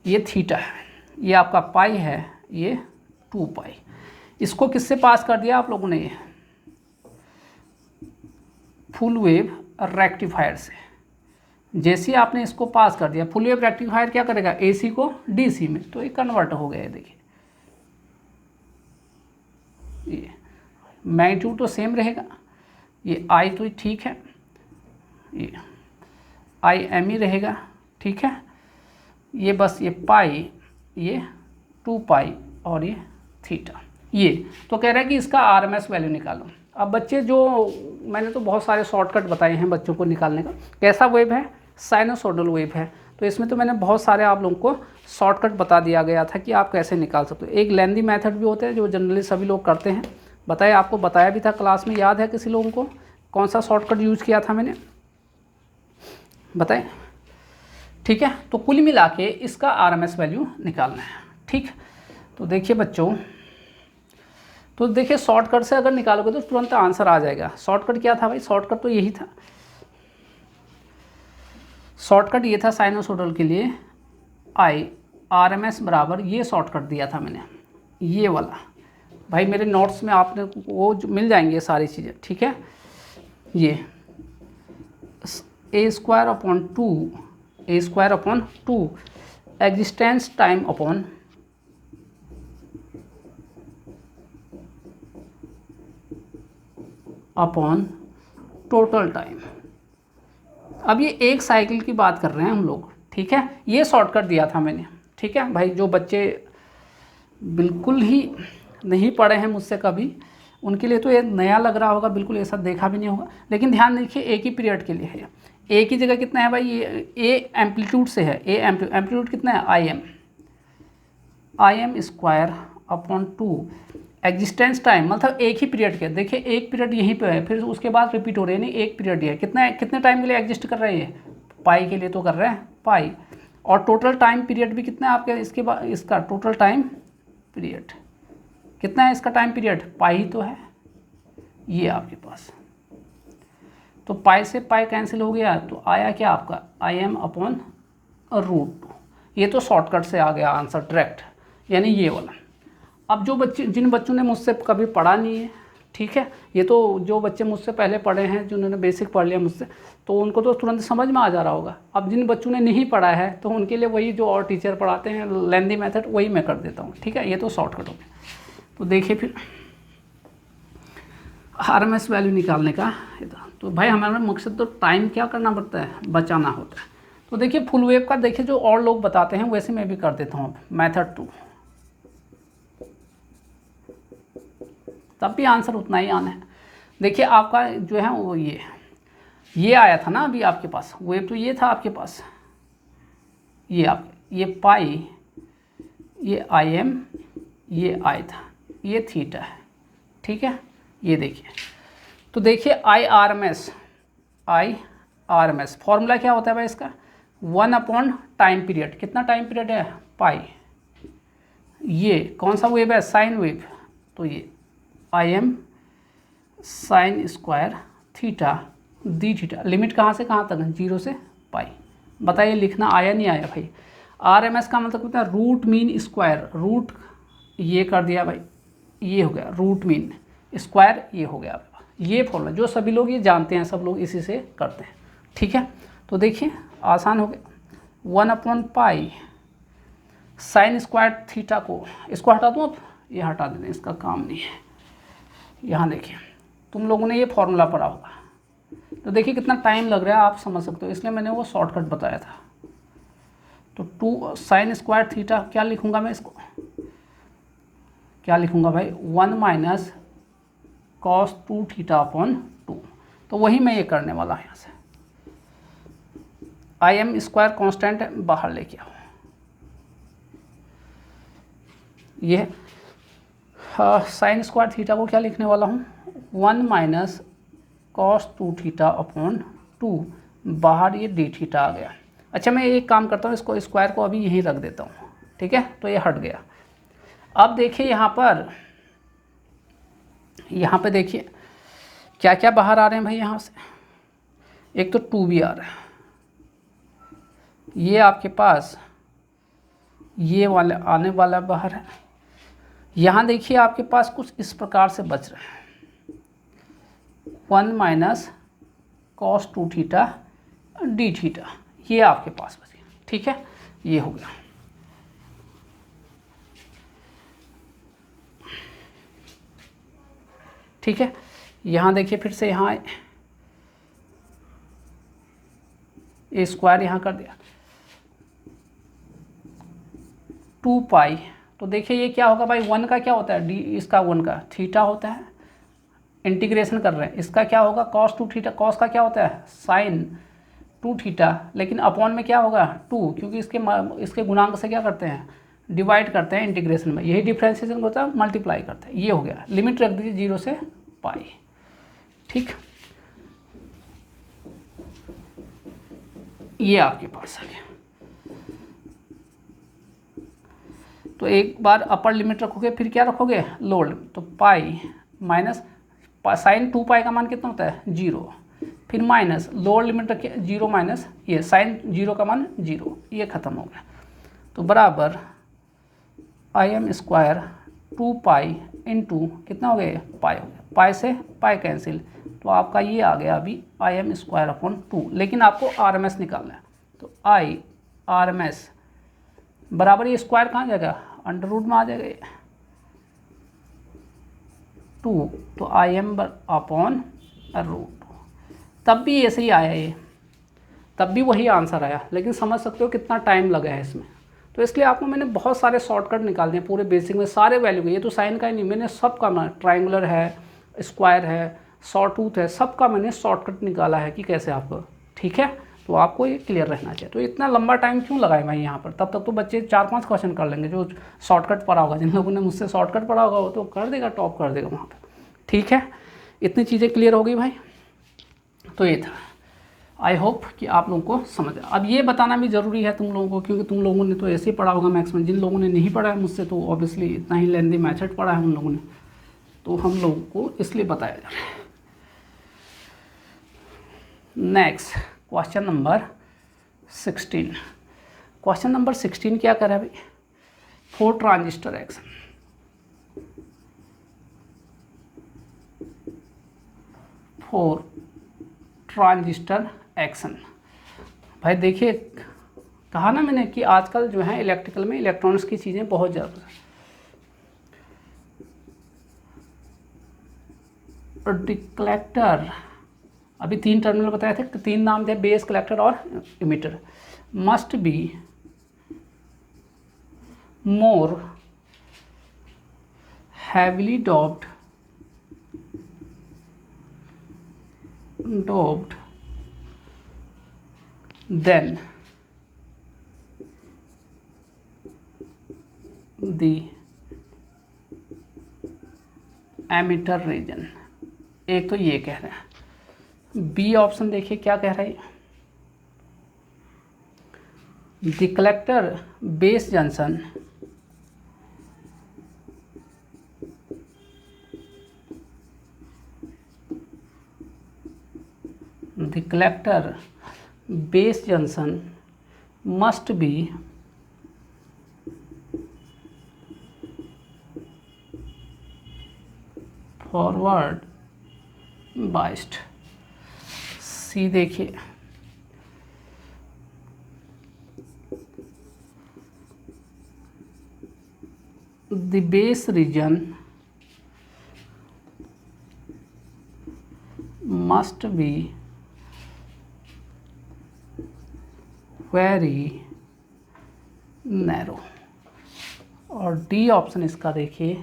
[SPEAKER 1] ये थीटा है, ये आपका पाई है, ये 2 पाई। इसको किससे पास कर दिया आप लोगों ने, ये फुल वेव रेक्टिफायर से। जैसे आपने इसको पास कर दिया, फुल वेव रेक्टिफायर क्या करेगा, एसी को डीसी में, तो ये कन्वर्ट हो गया। देखिए ये मैग्नीट्यूड तो सेम रहेगा, ये आई तो ठीक है, ये आई एम ही रहेगा, ठीक है। ये बस ये पाई, ये 2 पाई और ये थीटा। ये तो कह रहा है कि इसका आरएमएस वैल्यू निकालो। अब बच्चे जो मैंने तो बहुत सारे शॉर्टकट बताए हैं बच्चों को निकालने का। कैसा वेव है, साइनोसॉइडल वेव है, तो इसमें तो मैंने बहुत सारे आप लोगों को शॉर्टकट बता दिया गया था कि आप कैसे निकाल सकते हो। एक लेंदी मेथड भी होते हैं जो जनरली सभी लोग करते हैं, बताया आपको बताया भी था क्लास में, याद है किसी लोगों को कौन सा शॉर्टकट यूज़ किया था मैंने, बताएं। ठीक है, तो कुल मिला के इसका आरएमएस वैल्यू निकालना है। ठीक, तो देखिए बच्चों, तो देखिए शॉर्टकट से अगर निकालोगे तो तुरंत आंसर आ जाएगा। शॉर्टकट क्या था भाई, शॉर्टकट तो यही था, शॉर्टकट ये था साइनोसॉइडल के लिए आई आरएमएस बराबर, ये शॉर्टकट दिया था मैंने, ये वाला भाई मेरे नोट्स में आपने वो जो मिल जाएंगे सारी चीज़ें। ठीक है, ये a square upon 2 existence time upon total time. अब ये एक साइकिल की बात कर रहे हैं हम लोग। ठीक है, ये शॉर्टकट दिया था मैंने। ठीक है भाई, जो बच्चे बिल्कुल ही नहीं पढ़े हैं मुझसे कभी, उनके लिए तो ये नया लग रहा होगा, बिल्कुल ऐसा देखा भी नहीं होगा। लेकिन ध्यान देखिए, एक ही पीरियड के लिए है, ए की जगह कितना है भाई, ये ए एम्पलीट्यूड से है, ए एम्पलीट्यूड कितना है, I am square upon 2 existence time, मतलब एक ही पीरियड के। देखिए एक पीरियड यहीं पे है, फिर उसके बाद रिपीट हो रही है, नहीं एक पीरियड है, कितने टाइम के लिए एग्जिस्ट कर रहे हैं, पाई के लिए तो कर रहे हैं पाई। और टोटल टाइम पीरियड भी कितना है आपके, इसके बाद इसका टोटल टाइम पीरियड कितना है, इसका टाइम पीरियड पाई तो है ये आपके पास। तो पाई से पाई कैंसिल हो गया, तो आया क्या आपका आई एम अपॉन रूट 2। ये तो शॉर्टकट से आ गया आंसर डायरेक्ट, यानी ये वाला। अब जो बच्चे, जिन बच्चों ने मुझसे कभी पढ़ा नहीं है, ठीक है, ये तो जो बच्चे मुझसे पहले पढ़े हैं, जिन्होंने बेसिक पढ़ लिया मुझसे, तो उनको तो तुरंत समझ में आ जा रहा होगा। अब जिन बच्चों ने नहीं पढ़ा है तो उनके लिए वही जो और टीचर पढ़ाते हैं लेंदी मेथड, वही मैं कर देता हूँ। ठीक है, ये तो शॉर्टकट हो गया। तो देखिए फिर आरएमएस वैल्यू निकालने का, तो भाई हमारा मकसद तो टाइम क्या करना पड़ता है, बचाना होता है। तो देखिए फुल वेव का, देखिए जो और लोग बताते हैं वैसे मैं भी कर देता हूँ मेथड 2, तब भी आंसर उतना ही आना है। देखिए आपका जो है वो ये आया था ना अभी आपके पास, वेव तो ये था आपके पास, ये पाई, ये आई एम, ये आई था, ये थीटा है। ठीक है, ये देखिए, तो देखिए I R M S formula क्या होता है भाई इसका, 1 अपॉन टाइम पीरियड, कितना टाइम पीरियड है पाई। ये कौन सा वेव है, साइन वेव, तो ये I am sine square theta D theta. Limit कहाँ से कहाँ तक है, 0 से पाई। बताइए लिखना आया नहीं आया भाई। आर एम एस का मतलब कितना, रूट मीन स्क्वायर, रूट ये कर दिया भाई, ये हो गया रूट मीन स्क्वायर, ये हो गया। ये फॉर्मूला जो सभी लोग ये जानते हैं, सब लोग इसी से करते हैं। ठीक है, तो देखिए आसान हो गया, 1 upon pi sine square theta को, इसको हटा दूँ अब, ये हटा देना, इसका काम नहीं है। यहाँ देखिए तुम लोगों ने ये फॉर्मूला पढ़ा होगा, तो देखिए कितना टाइम लग रहा है आप समझ सकते हो, इसलिए मैंने वो शॉर्टकट बताया था। तो 2 साइन स्क्वायर थीटा क्या लिखूँगा मैं, इसको क्या लिखूँगा भाई, 1 माइनस कॉस 2 थीटा अपॉन 2। तो वही मैं ये करने वाला हूँ। यहाँ से आई एम स्क्वायर कॉन्स्टेंट बाहर लेके आओ, ये साइन स्क्वायर थीटा को क्या लिखने वाला हूँ, 1 माइनस कॉस 2 थीटा अपॉन 2, बाहर ये डी थीटा आ गया। अच्छा मैं एक काम करता हूँ, इसको स्क्वायर को अभी यहीं रख देता हूँ। ठीक है, तो ये हट गया। अब देखिए यहाँ पे देखिए क्या क्या बाहर आ रहे हैं भाई, यहाँ से एक तो 2 भी आ रहा है, ये आपके पास ये वाले आने वाला बाहर है। यहाँ देखिए आपके पास कुछ इस प्रकार से बच रहे हैं, 1 minus cos 2 theta D theta, ये आपके पास बच गया। ठीक है, ये हो गया। ठीक है, यहाँ देखिए फिर से यहाँ ए स्क्वायर यहाँ कर दिया, 2 पाई। तो देखिए ये क्या होगा भाई, 1 का क्या होता है, डी इसका 1 का थीटा होता है, इंटीग्रेशन कर रहे हैं, इसका क्या होगा कॉस 2 थीटा, कॉस का क्या होता है साइन 2 थीटा, लेकिन अपॉन में क्या होगा 2, क्योंकि इसके गुणांक से क्या करते हैं, डिवाइड करते हैं इंटीग्रेशन में, यही डिफ्रेंशिएशन होता है, मल्टीप्लाई करते हैं। ये हो गया, लिमिट रख दीजिए 0 से पाई। ठीक, ये आपके पास आ गया। तो एक बार अपर लिमिट रखोगे, फिर क्या रखोगे, लोअर, तो पाई माइनस साइन 2 पाई का मान कितना होता है 0, फिर माइनस लोअर लिमिट रखिए 0 माइनस ये साइन 0 का मान 0, ये खत्म हो गया। तो बराबर im² 2 पाई इंटू कितना हो गया, पाई हो गया, पाई से पाई कैंसिल, तो आपका ये आ गया अभी im²/2, लेकिन आपको RMS निकालना है। तो RMS बराबर ये स्क्वायर कहाँ जाएगा, अंडर रूट में आ जाएगा 2, तो im/√2। तब भी ऐसे ही आया ये, तब भी वही आंसर आया, लेकिन समझ सकते हो कितना टाइम लगा है इसमें। तो इसलिए आपको मैंने बहुत सारे शॉर्टकट निकाल दिए पूरे बेसिक में, सारे वैल्यू के। ये तो साइन का ही नहीं, मैंने सबका, ट्राइंगुलर है, स्क्वायर है, सॉटूथ है, सबका मैंने शॉर्टकट निकाला है कि कैसे आपको। ठीक है, तो आपको ये क्लियर रहना चाहिए। तो इतना लंबा टाइम क्यों लगाए भाई यहाँ पर, तब तक तो बच्चे 4-5 क्वेश्चन कर लेंगे जो शॉर्टकट पढ़ा होगा। जिन लोगों ने मुझसे शॉर्टकट पढ़ा होगा वो तो कर देगा, टॉप कर देगा वहाँ पर। ठीक है, इतनी चीज़ें क्लियर हो गई भाई। तो ये था, आई होप कि आप लोगों को समझ आया। अब ये बताना भी ज़रूरी है तुम लोगों को, क्योंकि तुम लोगों ने तो ऐसे ही पढ़ा होगा मैक्सिमम। जिन लोगों ने नहीं पढ़ा है मुझसे, तो ऑब्वियसली इतना ही लेंदी मेथड पढ़ा है उन लोगों ने, तो हम लोगों को इसलिए बताया जा रहा है। Next question number 16। Question number 16 क्या कर रहा है भाई, 4 ट्रांजिस्टर एक्शन। 4 transistor action. भाई देखिए, कहा ना मैंने कि आजकल जो है इलेक्ट्रिकल में इलेक्ट्रॉनिक्स की चीज़ें बहुत ज़्यादा है। कलेक्टर, अभी 3 टर्मिनल बताए थे, 3 नाम थे, बेस, कलेक्टर और emitter. Must be more heavily doped than the emitter region. एक तो ये कह रहे हैं। बी ऑप्शन देखिए क्या कह रहा है, the collector base junction the collector base junction must be forward biased। C देखिए, the base region must be very narrow. और डी ऑप्शन इसका देखिए,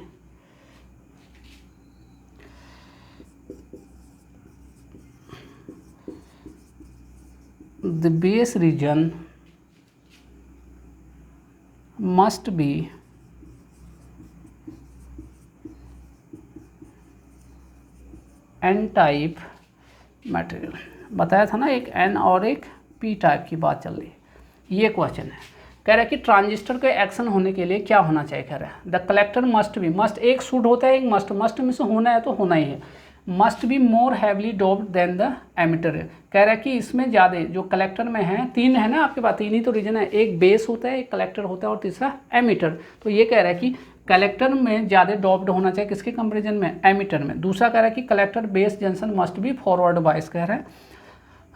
[SPEAKER 1] the base region must be N type material. बताया था ना, एक एन और एक पी टाइप की बात चल रही है। ये क्वेश्चन है, कह रहा है कि ट्रांजिस्टर के एक्शन होने के लिए क्या होना चाहिए। कह रहा है the collector must be, must एक शुड होता है, एक मस्ट में से होना है तो होना ही है, must be more heavily doped than the emitter. कह रहा है कि इसमें ज़्यादा, जो कलेक्टर में है, 3 है ना आपके पास, 3 ही तो रीजन है, एक बेस होता है, एक कलेक्टर होता है और तीसरा एमिटर। तो ये कह रहा है कि कलेक्टर में ज़्यादा डॉप्ड होना चाहिए, किसके कंपेरिजन में, एमिटर में। दूसरा कह रहा है कि collector base junction must be forward bias कह रहा है।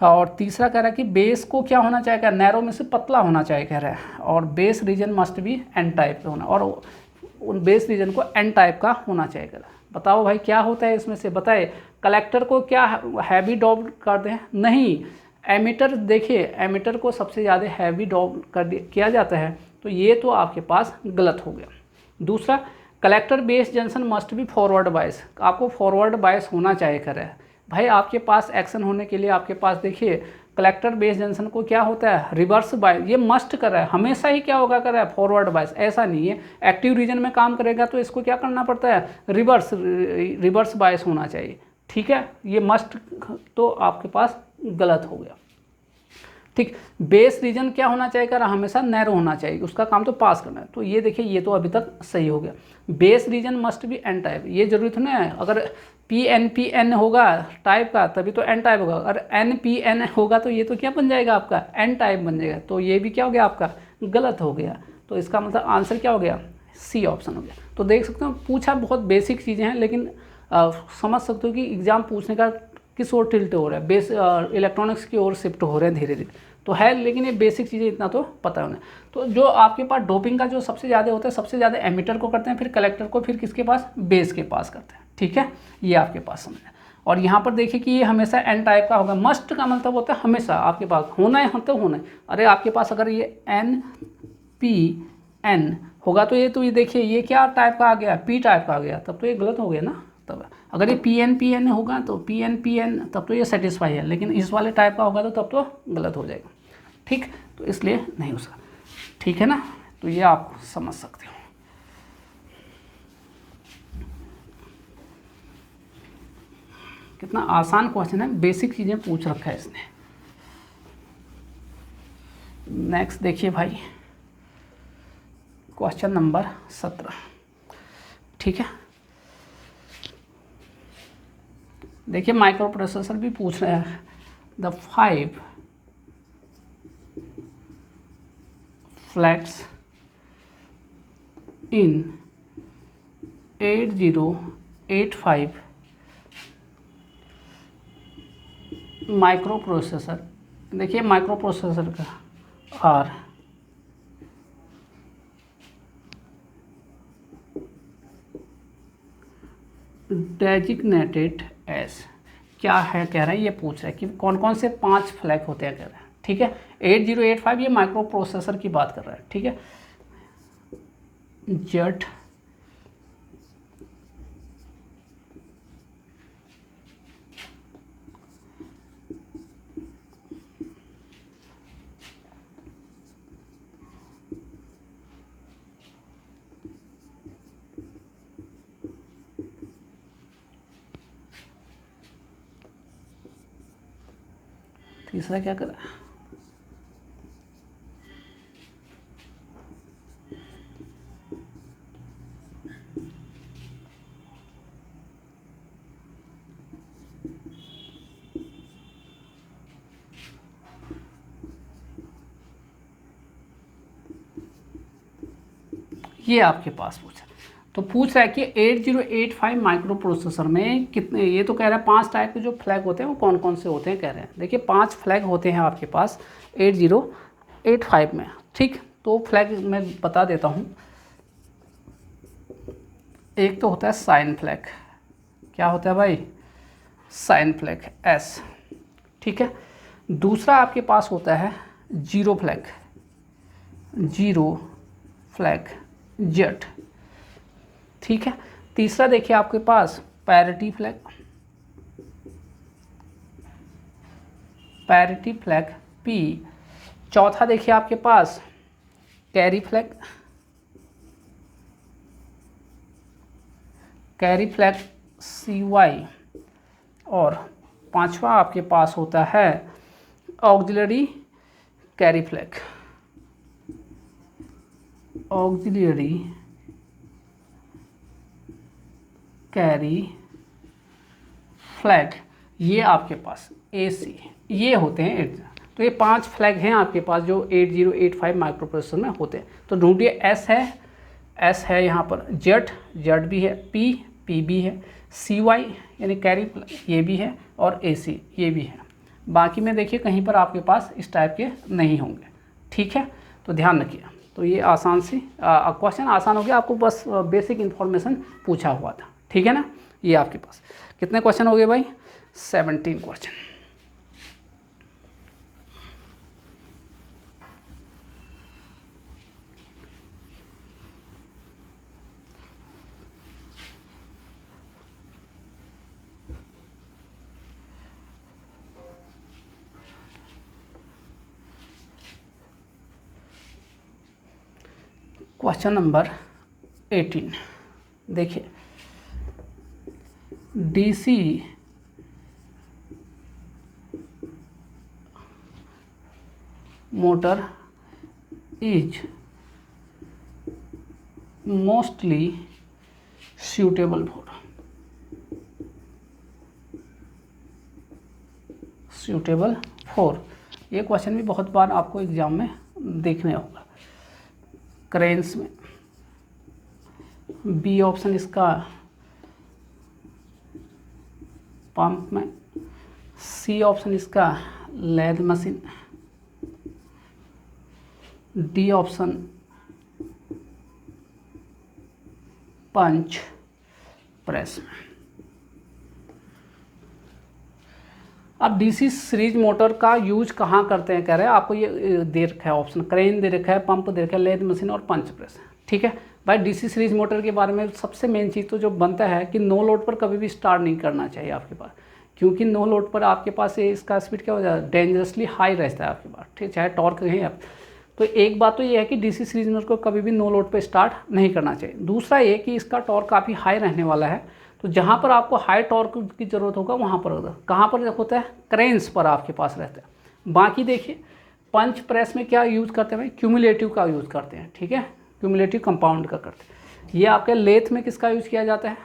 [SPEAKER 1] और तीसरा कह रहा है कि बेस को क्या होना चाहिए, नैरो में से पतला होना चाहिए कह रहा है, और base region must be N type का होना, और उन बेस रीजन को एन टाइप का होना चाहिए कह रहा है। बताओ भाई क्या होता है इसमें से, बताए। कलेक्टर को क्या हैवी डॉप्ड कर दें, नहीं। एमिटर देखिए, एमिटर को सबसे ज़्यादा हैवी डॉप्ड किया जाता है, तो ये तो आपके पास गलत हो गया। दूसरा, collector base junction must be forward bias, आपको फॉरवर्ड बायस होना चाहिए कह रहा है। भाई आपके पास एक्शन होने के लिए आपके पास देखिए कलेक्टर बेस जंक्शन को क्या होता है, रिवर्स बायस, ये मस्ट कर रहा है, हमेशा ही क्या होगा कर रहा है, फॉरवर्ड बायस, ऐसा नहीं है। एक्टिव रीजन में काम करेगा तो इसको क्या करना पड़ता है, रिवर्स बायस होना चाहिए, ठीक है, ये मस्ट तो आपके पास गलत हो गया। ठीक, बेस रीजन क्या होना चाहिए कर, हमेशा नैरो होना चाहिए, उसका काम तो पास करना है। तो ये देखिए ये तो अभी तक सही हो गया। बेस रीजन मस्ट भी एन टाइप, ये जरूरी तो नहीं है, अगर पी एन होगा टाइप का तभी तो एन टाइप होगा, अगर एन पी एन होगा तो ये तो क्या बन जाएगा आपका, एन टाइप बन जाएगा। तो ये भी क्या हो गया आपका, गलत हो गया। तो इसका मतलब आंसर क्या हो गया, सी ऑप्शन हो गया। तो देख सकते हो पूछा बहुत बेसिक चीज़ें हैं, लेकिन समझ सकते हो कि एग्ज़ाम पूछने का किस ओर टिल्ट हो रहा है, बेस इलेक्ट्रॉनिक्स की ओर शिफ्ट हो रहे हैं धीरे धीरे, तो है, लेकिन ये बेसिक चीज़ें इतना तो पता होना। तो जो आपके पास डोपिंग का जो सबसे ज़्यादा होता है, सबसे ज़्यादा एमिटर को करते हैं, फिर कलेक्टर को, फिर किसके पास, बेस के पास करते हैं, ठीक है, ये आपके पास समझ। और यहाँ पर देखिए कि ये हमेशा एन टाइप का होगा, मस्ट का मतलब होता है हमेशा आपके पास होना है, तो होना है। अरे आपके पास अगर ये एन पी एन होगा तो ये देखिए ये क्या टाइप का आ गया, पी टाइप का आ गया, तब तो ये गलत हो गया ना। तब अगर ये पी एन होगा तो पी एन तब तो ये सेटिस्फाई है, लेकिन इस वाले टाइप का होगा तो तब तो गलत हो जाएगा, ठीक, तो इसलिए नहीं हो सकता, ठीक है ना। तो ये आप समझ सकते हो। कितना आसान क्वेश्चन है, बेसिक चीज़ें पूछ रखा है इसने। नेक्स्ट देखिए भाई, क्वेश्चन नंबर 17, ठीक है। देखिए माइक्रो प्रोसेसर भी पूछ रहे हैं, the 5 flags in 8085 micro processor, देखिए माइक्रो प्रोसेसर का आर डेजिग्नेटेड एस, क्या है कह रहे हैं, ये पूछ रहा है कि कौन कौन से 5 फ्लैग होते हैं कह रहे हैं, ठीक है। 8085 ये माइक्रो प्रोसेसर की बात कर रहा है, ठीक है। जेट तीसरा क्या कर रहा है, ये आपके पास पूछा। तो पूछ रहा है कि 8085 माइक्रो प्रोसेसर में कितने, ये तो कह रहा है 5 टाइप के जो फ्लैग होते हैं वो कौन कौन से होते हैं कह रहे हैं। देखिए 5 फ्लैग होते हैं आपके पास 8085 में, ठीक। तो फ्लैग मैं बता देता हूँ। एक तो होता है साइन फ्लैग, क्या होता है भाई, साइन फ्लैग एस, ठीक है। दूसरा आपके पास होता है जीरो फ्लैग जेट, ठीक है। तीसरा देखिए आपके पास पैरिटी फ्लैग पी। चौथा देखिए आपके पास कैरी फ्लैग सी वाई। और पांचवा आपके पास होता है ऑक्सिलरी कैरी फ्लैग, ये आपके पास AC, ये होते हैं। तो ये 5 फ्लैग हैं आपके पास जो 8085 माइक्रो प्रोसेसर में होते हैं। तो ढूंढिए, एस है यहाँ पर, जेड भी है, पी भी है, CY यानी कैरी ये भी है, और AC ये भी है। बाकी में देखिए कहीं पर आपके पास इस टाइप के नहीं होंगे, ठीक है। तो ध्यान रखिए। तो ये आसान सी क्वेश्चन आसान हो गया, आपको बस बेसिक इन्फॉर्मेशन पूछा हुआ था, ठीक है ना। ये आपके पास कितने क्वेश्चन हो गए भाई, 17 क्वेश्चन। क्वेश्चन नंबर 18 देखिए, DC motor is mostly suitable for, ये क्वेश्चन भी बहुत बार आपको एग्जाम में देखने होगा। क्रेन्स में, बी ऑप्शन इसका पंप में, सी ऑप्शन इसका लेथ मशीन, डी ऑप्शन पंच प्रेस में। अब डीसी सीरीज मोटर का यूज कहाँ करते हैं कह रहे हैं, आपको ये दे रखा है ऑप्शन, क्रेन दे रखा है, पंप दे रखा है, लेथ मशीन और पंच प्रेस। ठीक है भाई, डीसी सीरीज मोटर के बारे में सबसे मेन चीज़ तो जो बनता है कि नो लोड पर कभी भी स्टार्ट नहीं करना चाहिए आपके पास, क्योंकि नो लोड पर आपके पास इसका स्पीड क्या हो जाता है, डेंजरसली हाई रहता है आपके पास। ठीक, चाहे टॉर्क कहें आप। तो एक बात तो ये है कि डीसी सीरीज मोटर को कभी भी नो लोड पर स्टार्ट नहीं करना चाहिए। दूसरा ये कि इसका टॉर्क काफ़ी हाई रहने वाला है, तो जहाँ पर आपको हाई टॉर्क की ज़रूरत होगा वहाँ पर होगा, कहाँ पर होता है, क्रेन्स पर आपके पास रहता है। बाकी देखिए पंच प्रेस में क्या यूज़ करते हैं भाई, क्यूमुलेटिव का यूज़ करते हैं। ठीक है, क्यूमुलेटिव कंपाउंड का करते हैं। ये आपके लेथ में किसका यूज़ किया जाता है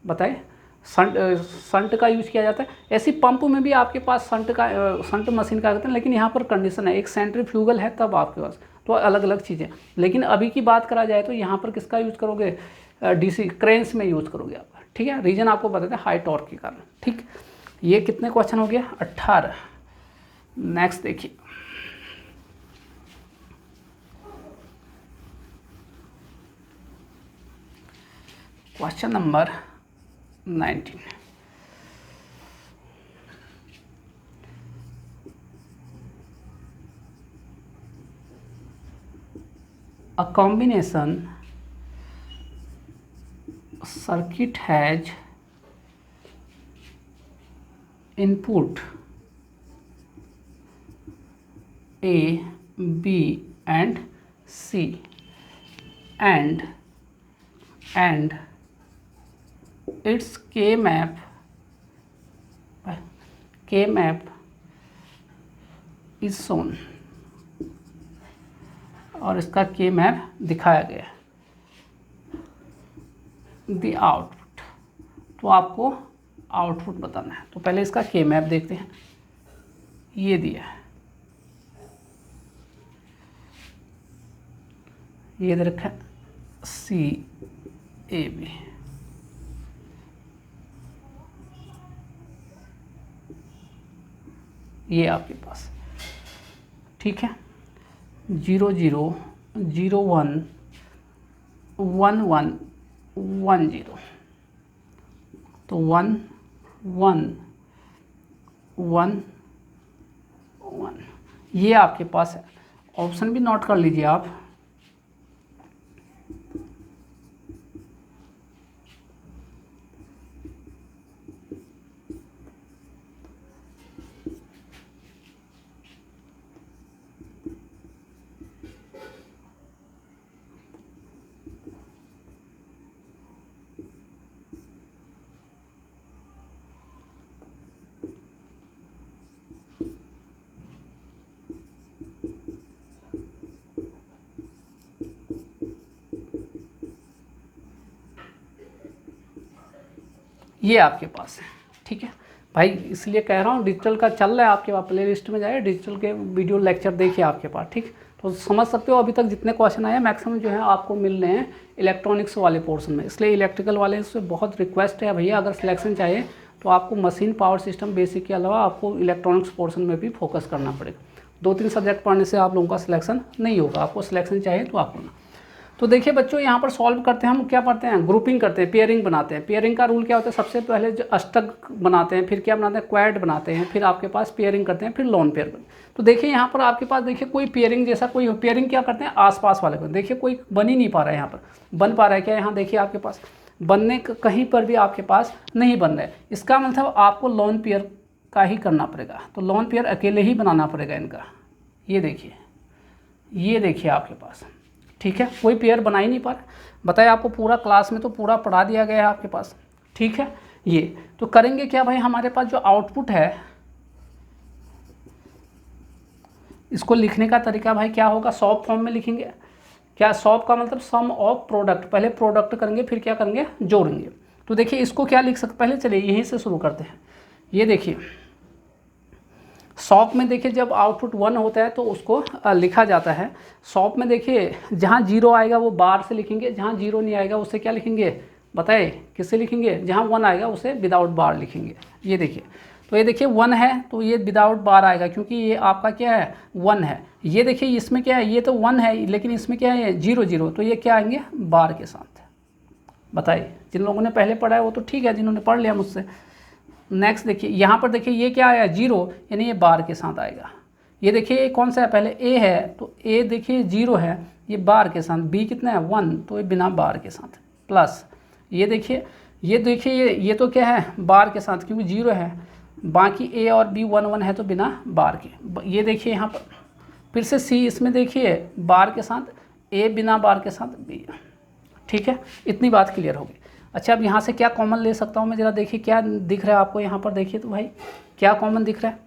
[SPEAKER 1] बताइए, संट का यूज़ किया जाता है। ऐसी पंप में भी आपके पास संट मशीन का करते हैं, लेकिन यहाँ पर कंडीशन है, एक सेंट्रीफ्यूगल है तब आपके पास, तो अलग अलग चीज़ें। लेकिन अभी की बात करा जाए तो यहाँ पर किसका यूज़ करोगे, डीसी क्रेन्स में यूज़ करोगे आप। ठीक है, रीजन आपको बताते हैं हाई टॉर्क के कारण। ठीक, ये कितने क्वेश्चन हो गया, 18। नेक्स्ट देखिए, question number 19। A combination circuit has input A, B and C and its K-map is shown, और इसका के मैप दिखाया गया है। द आउटपुट, तो आपको आउटपुट बताना है। तो पहले इसका के मैप देखते हैं, ये दिया है, ये दे रखा है सी ए बी, ये आपके पास। ठीक है, 0 0 0 1 1 1 1 0, तो 1 1 1 1 ये आपके पास है। ऑप्शन भी नोट कर लीजिए आप। ये आपके पास है। ठीक है भाई, इसलिए कह रहा हूँ डिजिटल का चल रहा है आपके पास, प्ले लिस्ट में जाए डिजिटल के वीडियो लेक्चर देखिए आपके पास। ठीक, तो समझ सकते हो अभी तक जितने क्वेश्चन आए हैं मैक्सिमम जो है आपको मिल रहे हैं इलेक्ट्रॉनिक्स वाले पोर्शन में। इसलिए इलेक्ट्रिकल वाले से बहुत रिक्वेस्ट है भैया, अगर सिलेक्शन चाहिए तो आपको मशीन पावर सिस्टम बेसिक के अलावा आपको इलेक्ट्रॉनिक्स पोर्शन में भी फोकस करना पड़ेगा। 2-3 सब्जेक्ट पढ़ने से आप लोगों का सिलेक्शन नहीं होगा, आपको सिलेक्शन चाहिए तो आपको ना। तो देखिए बच्चों, यहाँ पर सॉल्व करते हैं हम, क्या पढ़ते हैं, ग्रुपिंग करते हैं, पेयरिंग बनाते हैं। पेयरिंग का रूल क्या होता है, सबसे पहले जो अष्टक बनाते हैं, फिर क्या बनाते हैं, क्वाड बनाते हैं, फिर आपके पास पेयरिंग करते हैं, फिर लोन पेयर बनाते हैं। तो देखिए यहाँ पर आपके पास देखिए कोई पेयरिंग जैसा कोई पेयरिंग क्या करते हैं, आसपास वाले को देखिए कोई बन ही नहीं पा रहा है। यहाँ पर बन पा रहा है क्या, यहाँ देखिए आपके पास बनने कहीं पर भी आपके पास नहीं बन रहा है। इसका मतलब आपको लोन पेयर का ही करना पड़ेगा। तो लोन पेयर अकेले ही बनाना पड़ेगा इनका। ये देखिए आपके पास ठीक है, कोई पेयर बना ही नहीं पा रहा। बताइए, आपको पूरा क्लास में तो पूरा पढ़ा दिया गया है आपके पास, ठीक है। ये तो करेंगे क्या भाई, हमारे पास जो आउटपुट है इसको लिखने का तरीका भाई क्या होगा, सॉप फॉर्म में लिखेंगे। क्या सॉप का मतलब सम ऑफ प्रोडक्ट, पहले प्रोडक्ट करेंगे फिर क्या करेंगे, जोड़ेंगे। तो देखिए इसको क्या लिख सकते, पहले चलिए यहीं से शुरू करते हैं। ये देखिए सॉप में देखिए जब आउटपुट 1 होता है तो उसको लिखा जाता है। सॉप में देखिए जहाँ 0 आएगा वो बार से लिखेंगे, जहाँ 0 नहीं आएगा उसे क्या लिखेंगे, बताए किससे लिखेंगे, जहाँ 1 आएगा उसे विदाउट बार लिखेंगे। ये देखिए, तो ये देखिए 1 है तो ये विदाउट बार आएगा क्योंकि ये आपका क्या है 1 है। ये देखिए इसमें क्या है, ये तो 1 है लेकिन इसमें क्या है 0 0, तो ये क्या आएंगे बार के साथ। बताइए, जिन लोगों ने पहले पढ़ा है वो तो ठीक है, जिन्होंने पढ़ लिया मुझसे। नेक्स्ट देखिए यहाँ पर देखिए ये क्या आया 0, यानी ये बार के साथ आएगा। ये देखिए ये कौन सा है, पहले ए है तो ए देखिए 0 है, ये बार के साथ। बी कितना है 1, तो ये बिना बार के साथ। प्लस ये देखिए ये तो क्या है बार के साथ क्योंकि 0 है। बाकी ए और बी 1 1 है तो बिना बार के। ये देखिए यहाँ पर फिर से सी, इसमें देखिए बार के साथ, ए बिना बार के साथ बी। ठीक है, इतनी बात क्लियर होगी। अच्छा, अब यहाँ से क्या कॉमन ले सकता हूँ मैं, ज़रा देखिए क्या दिख रहा है आपको यहाँ पर। देखिए तो भाई क्या कॉमन दिख रहा है,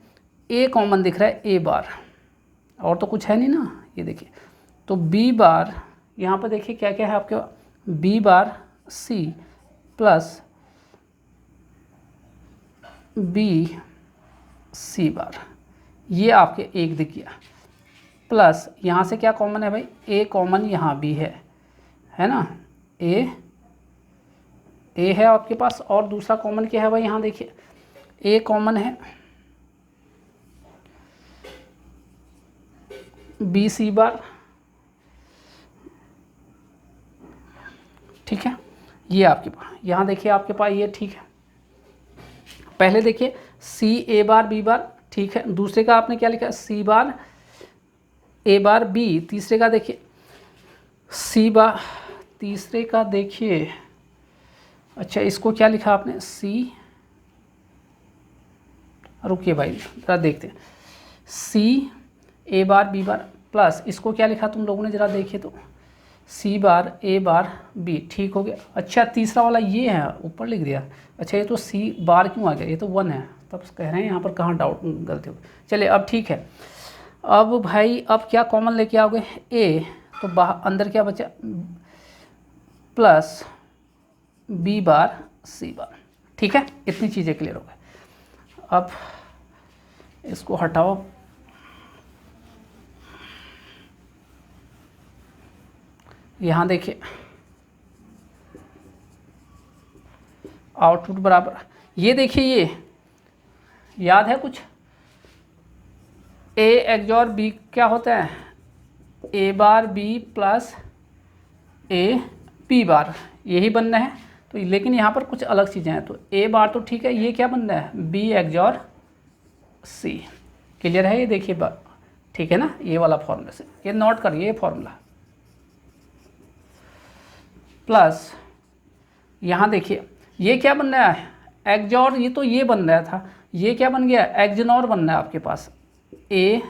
[SPEAKER 1] ए कॉमन दिख रहा है, ए बार, और तो कुछ है नहीं ना। ये देखिए तो बी बार, यहाँ पर देखिए क्या क्या है आपके, B bar C plus B C bar, ये आपके एक दिख गया। प्लस यहाँ से क्या कॉमन है भाई, ए कॉमन यहाँ भी है ना, ए है आपके पास। और दूसरा कॉमन क्या है भाई, यहाँ देखिए ए कॉमन है, बी सी बार, ठीक है। ये आपके पास यहाँ देखिए आपके पास ये ठीक है। पहले देखिए सी ए बार बी बार, ठीक है। दूसरे का आपने क्या लिखा, सी बार ए बार बी। तीसरे का देखिए सी बार, तीसरे का देखिए, अच्छा इसको क्या लिखा आपने, सी, रुकिए भाई ज़रा देखते हैं, सी ए बार बी बार प्लस इसको क्या लिखा तुम लोगों ने, ज़रा देखिए तो सी बार ए बार बी, ठीक हो गया। अच्छा तीसरा वाला ये है, ऊपर लिख दिया। अच्छा ये तो सी बार क्यों आ गया, ये तो 1 है, तब कह रहे हैं यहाँ पर कहाँ डाउट गलती हो। चलिए अब ठीक है। अब भाई अब क्या कॉमन लेके आओगे, ए, तो बाहर अंदर क्या बचा, प्लस बी बार सी बार, ठीक है। इतनी चीज़ें क्लियर हो गई। अब इसको हटाओ, यहाँ देखिए आउटपुट बराबर, ये देखिए ये याद है कुछ, ए एक्सॉर बी क्या होता है, A bar B plus A B bar, यही बनना है। तो लेकिन यहाँ पर कुछ अलग चीज़ें हैं, तो ए बार तो ठीक है, ये क्या बनना है, बी एक्सॉर सी। क्लियर है, ये देखिए बार, ठीक है ना, ये वाला फॉर्मूला से ये नोट करिए, ये फॉर्मूला। प्लस यहाँ देखिए ये क्या बन रहा है, एक्सॉर, ये तो ये बन रहा था, ये क्या बन गया, एक्सनॉर बन रहा है आपके पास। ए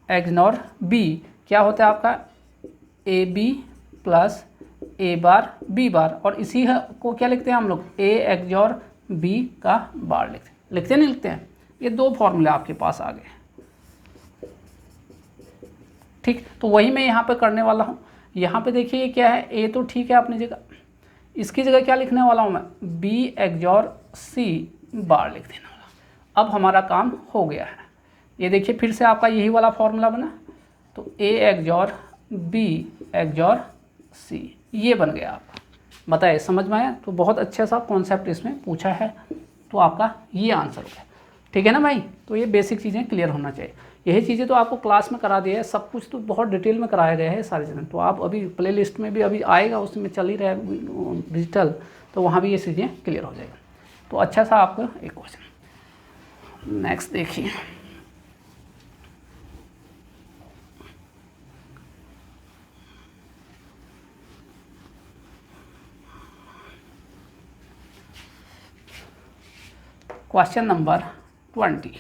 [SPEAKER 1] एक्सनॉर बी क्या होता है आपका, A B plus A bar B bar, और इसी को क्या लिखते हैं हम लोग, ए एक्सॉर बी का बार लिखते नहीं लिखते हैं। ये 2 फॉर्मूले आपके पास आ गए, ठीक। तो वही मैं यहाँ पे करने वाला हूँ। यहाँ पे देखिए ये क्या है, ए तो ठीक है अपनी जगह, इसकी जगह क्या लिखने वाला हूँ मैं, बी एक्सॉर सी बार लिख देने वाला। अब हमारा काम हो गया है। ये देखिए फिर से आपका यही वाला फॉर्मूला बना, तो ए एक्सॉर बी एक्सॉर सी, ये बन गया आपका। बताइए समझ में आया, तो बहुत अच्छा सा कॉन्सेप्ट इसमें पूछा है, तो आपका ये आंसर हो गया, ठीक है ना भाई। तो ये बेसिक चीज़ें क्लियर होना चाहिए। यही चीज़ें तो आपको क्लास में करा दिया है, सब कुछ तो बहुत डिटेल में कराया गया है सारी चीज़ें। तो आप अभी प्ले लिस्ट में भी अभी आएगा, उसमें चल ही रहा है डिजिटल, तो वहाँ भी ये चीज़ें क्लियर हो जाएगा। तो अच्छा सा आपका एक क्वेश्चन। नेक्स्ट देखिए, क्वेश्चन नंबर 20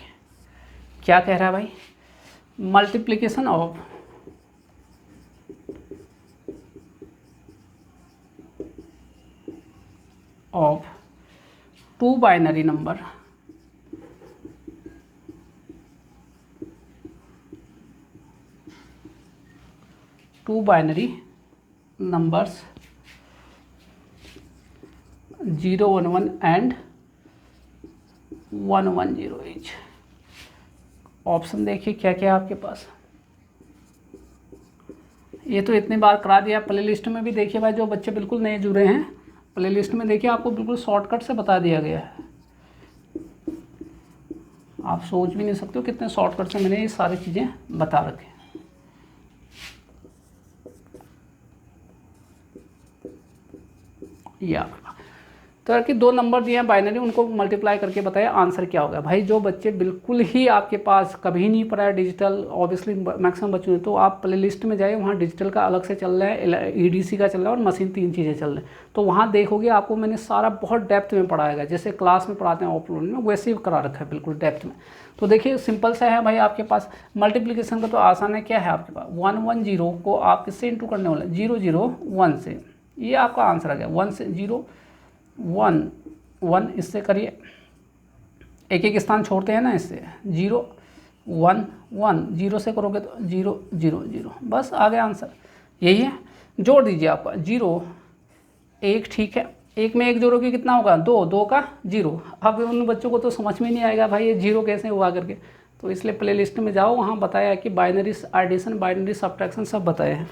[SPEAKER 1] क्या कह रहा है भाई, multiplication of of two binary number numbers 011 and 110 each। Option देखिए क्या क्या है आपके पास। ये तो इतनी बार करा दिया। प्ले लिस्ट में भी देखिए भाई, जो बच्चे बिल्कुल नए जुड़े हैं, प्ले लिस्ट में देखिए आपको बिल्कुल शॉर्टकट से बता दिया गया है। आप सोच भी नहीं सकते हो कितने शॉर्टकट से मैंने ये सारी चीज़ें बता रखी हैं। या तो कि दो नंबर दिए हैं बाइनरी, उनको मल्टीप्लाई करके बताया आंसर क्या होगा। भाई जो बच्चे बिल्कुल ही आपके पास कभी नहीं पढ़ा है डिजिटल, ऑब्वियसली मैक्सिमम बच्चों ने, तो आप प्ले लिस्ट में जाइए, वहाँ डिजिटल का अलग से चल रहा है, ईडीसी का चल रहा है और मशीन, 3 चीज़ें चल रही हैं। तो वहाँ देखोगे आपको मैंने सारा बहुत डेप्थ में पढ़ाएगा, जैसे क्लास में पढ़ाते हैं ऑफलाइन में, वैसे ही करा रखा है बिल्कुल डेप्थ में। तो देखिए सिंपल सा है भाई, आपके पास मल्टीप्लीकेशन का तो आसान है। क्या है आपके पास 110 को आप किससे इंटू करने वाले, 001 से, ये आपका आंसर आ गया। 1 से 0 1 1 इससे करिए, एक एक स्थान छोड़ते हैं ना, इससे 0 1 1 0 से करोगे तो 0 0 0, बस आ गया आंसर। यही है, जोड़ दीजिए आपका 0 1, ठीक है, 1 में 1 जोड़ोगे कितना होगा 2, 2 का 0। अब उन बच्चों को तो समझ में नहीं आएगा भाई ये 0 कैसे हुआ करके, तो इसलिए प्ले लिस्ट में जाओ, वहाँ बताया है कि बाइनरी एडिशन, बाइनरी सब्ट्रैक्शन सब बताए हैं।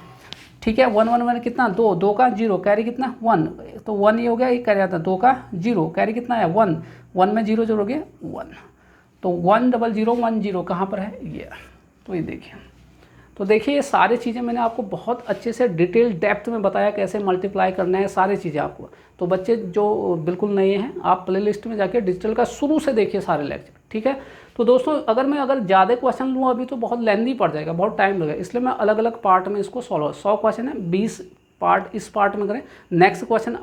[SPEAKER 1] ठीक है, 1 1 1 कितना 2, 2 का 0, कैरी कितना 1, तो 1 ये हो गया, ये कैरी आता है 2 का 0, कैरी कितना है 1, 1 में 0 जोड़ोगे 1, तो 10010 कहाँ पर है ये, तो ये देखिए। तो देखिए ये सारी चीज़ें मैंने आपको बहुत अच्छे से डिटेल डेप्थ में बताया कैसे मल्टीप्लाई करना है, सारी चीज़ें आपको। तो बच्चे जो बिल्कुल नए हैं, आप प्ले लिस्ट में जाके डिजिटल का शुरू से देखिए सारे लेक्चर, ठीक है। तो दोस्तों अगर ज़्यादा क्वेश्चन लूँ अभी तो बहुत लेंदी पड़ जाएगा, बहुत टाइम लगेगा, इसलिए मैं अलग अलग पार्ट में इसको सॉल्व, 100 क्वेश्चन है, 20 पार्ट इस पार्ट में करें, नेक्स्ट क्वेश्चन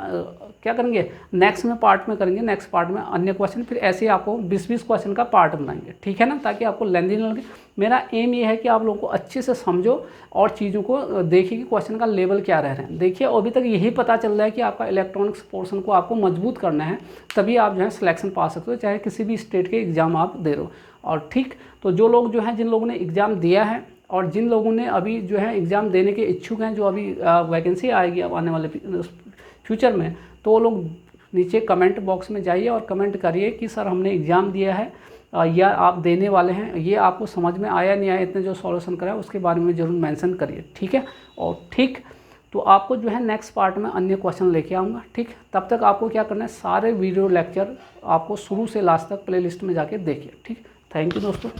[SPEAKER 1] क्या करेंगे नेक्स्ट में पार्ट में करेंगे, नेक्स्ट पार्ट में अन्य क्वेश्चन, फिर ऐसे ही आपको 20-20 क्वेश्चन का पार्ट बनाएंगे, ठीक है ना, ताकि आपको लेंदी न लगे। मेरा एम ये है कि आप लोगों को अच्छे से समझो और चीज़ों को देखिए कि क्वेश्चन का लेवल क्या रह रहे हैं। देखिए अभी तक यही पता चल रहा है कि आपका इलेक्ट्रॉनिक्स पोर्शन को आपको मजबूत करना है, तभी आप जो है सिलेक्शन पा सकते हो, चाहे किसी भी स्टेट के एग्ज़ाम आप दे रहे हो। और ठीक, तो जो लोग जो हैं, जिन लोगों ने एग्ज़ाम दिया है और जिन लोगों ने अभी जो है एग्ज़ाम देने के इच्छुक हैं, जो अभी वैकेंसी आएगी अब आने वाले फ्यूचर में, तो वो लोग नीचे कमेंट बॉक्स में जाइए और कमेंट करिए कि सर हमने एग्ज़ाम दिया है या आप देने वाले हैं, ये आपको समझ में आया नहीं आया, इतने जो सॉल्यूशन करा उसके बारे में ज़रूर मेंशन करिए, ठीक है। और ठीक, तो आपको जो है नेक्स्ट पार्ट में अन्य क्वेश्चन लेके आऊँगा, ठीक। तब तक आपको क्या करना है, सारे वीडियो लेक्चर आपको शुरू से लास्ट तक प्ले लिस्ट में जाके देखिए, ठीक। थैंक यू दोस्तों।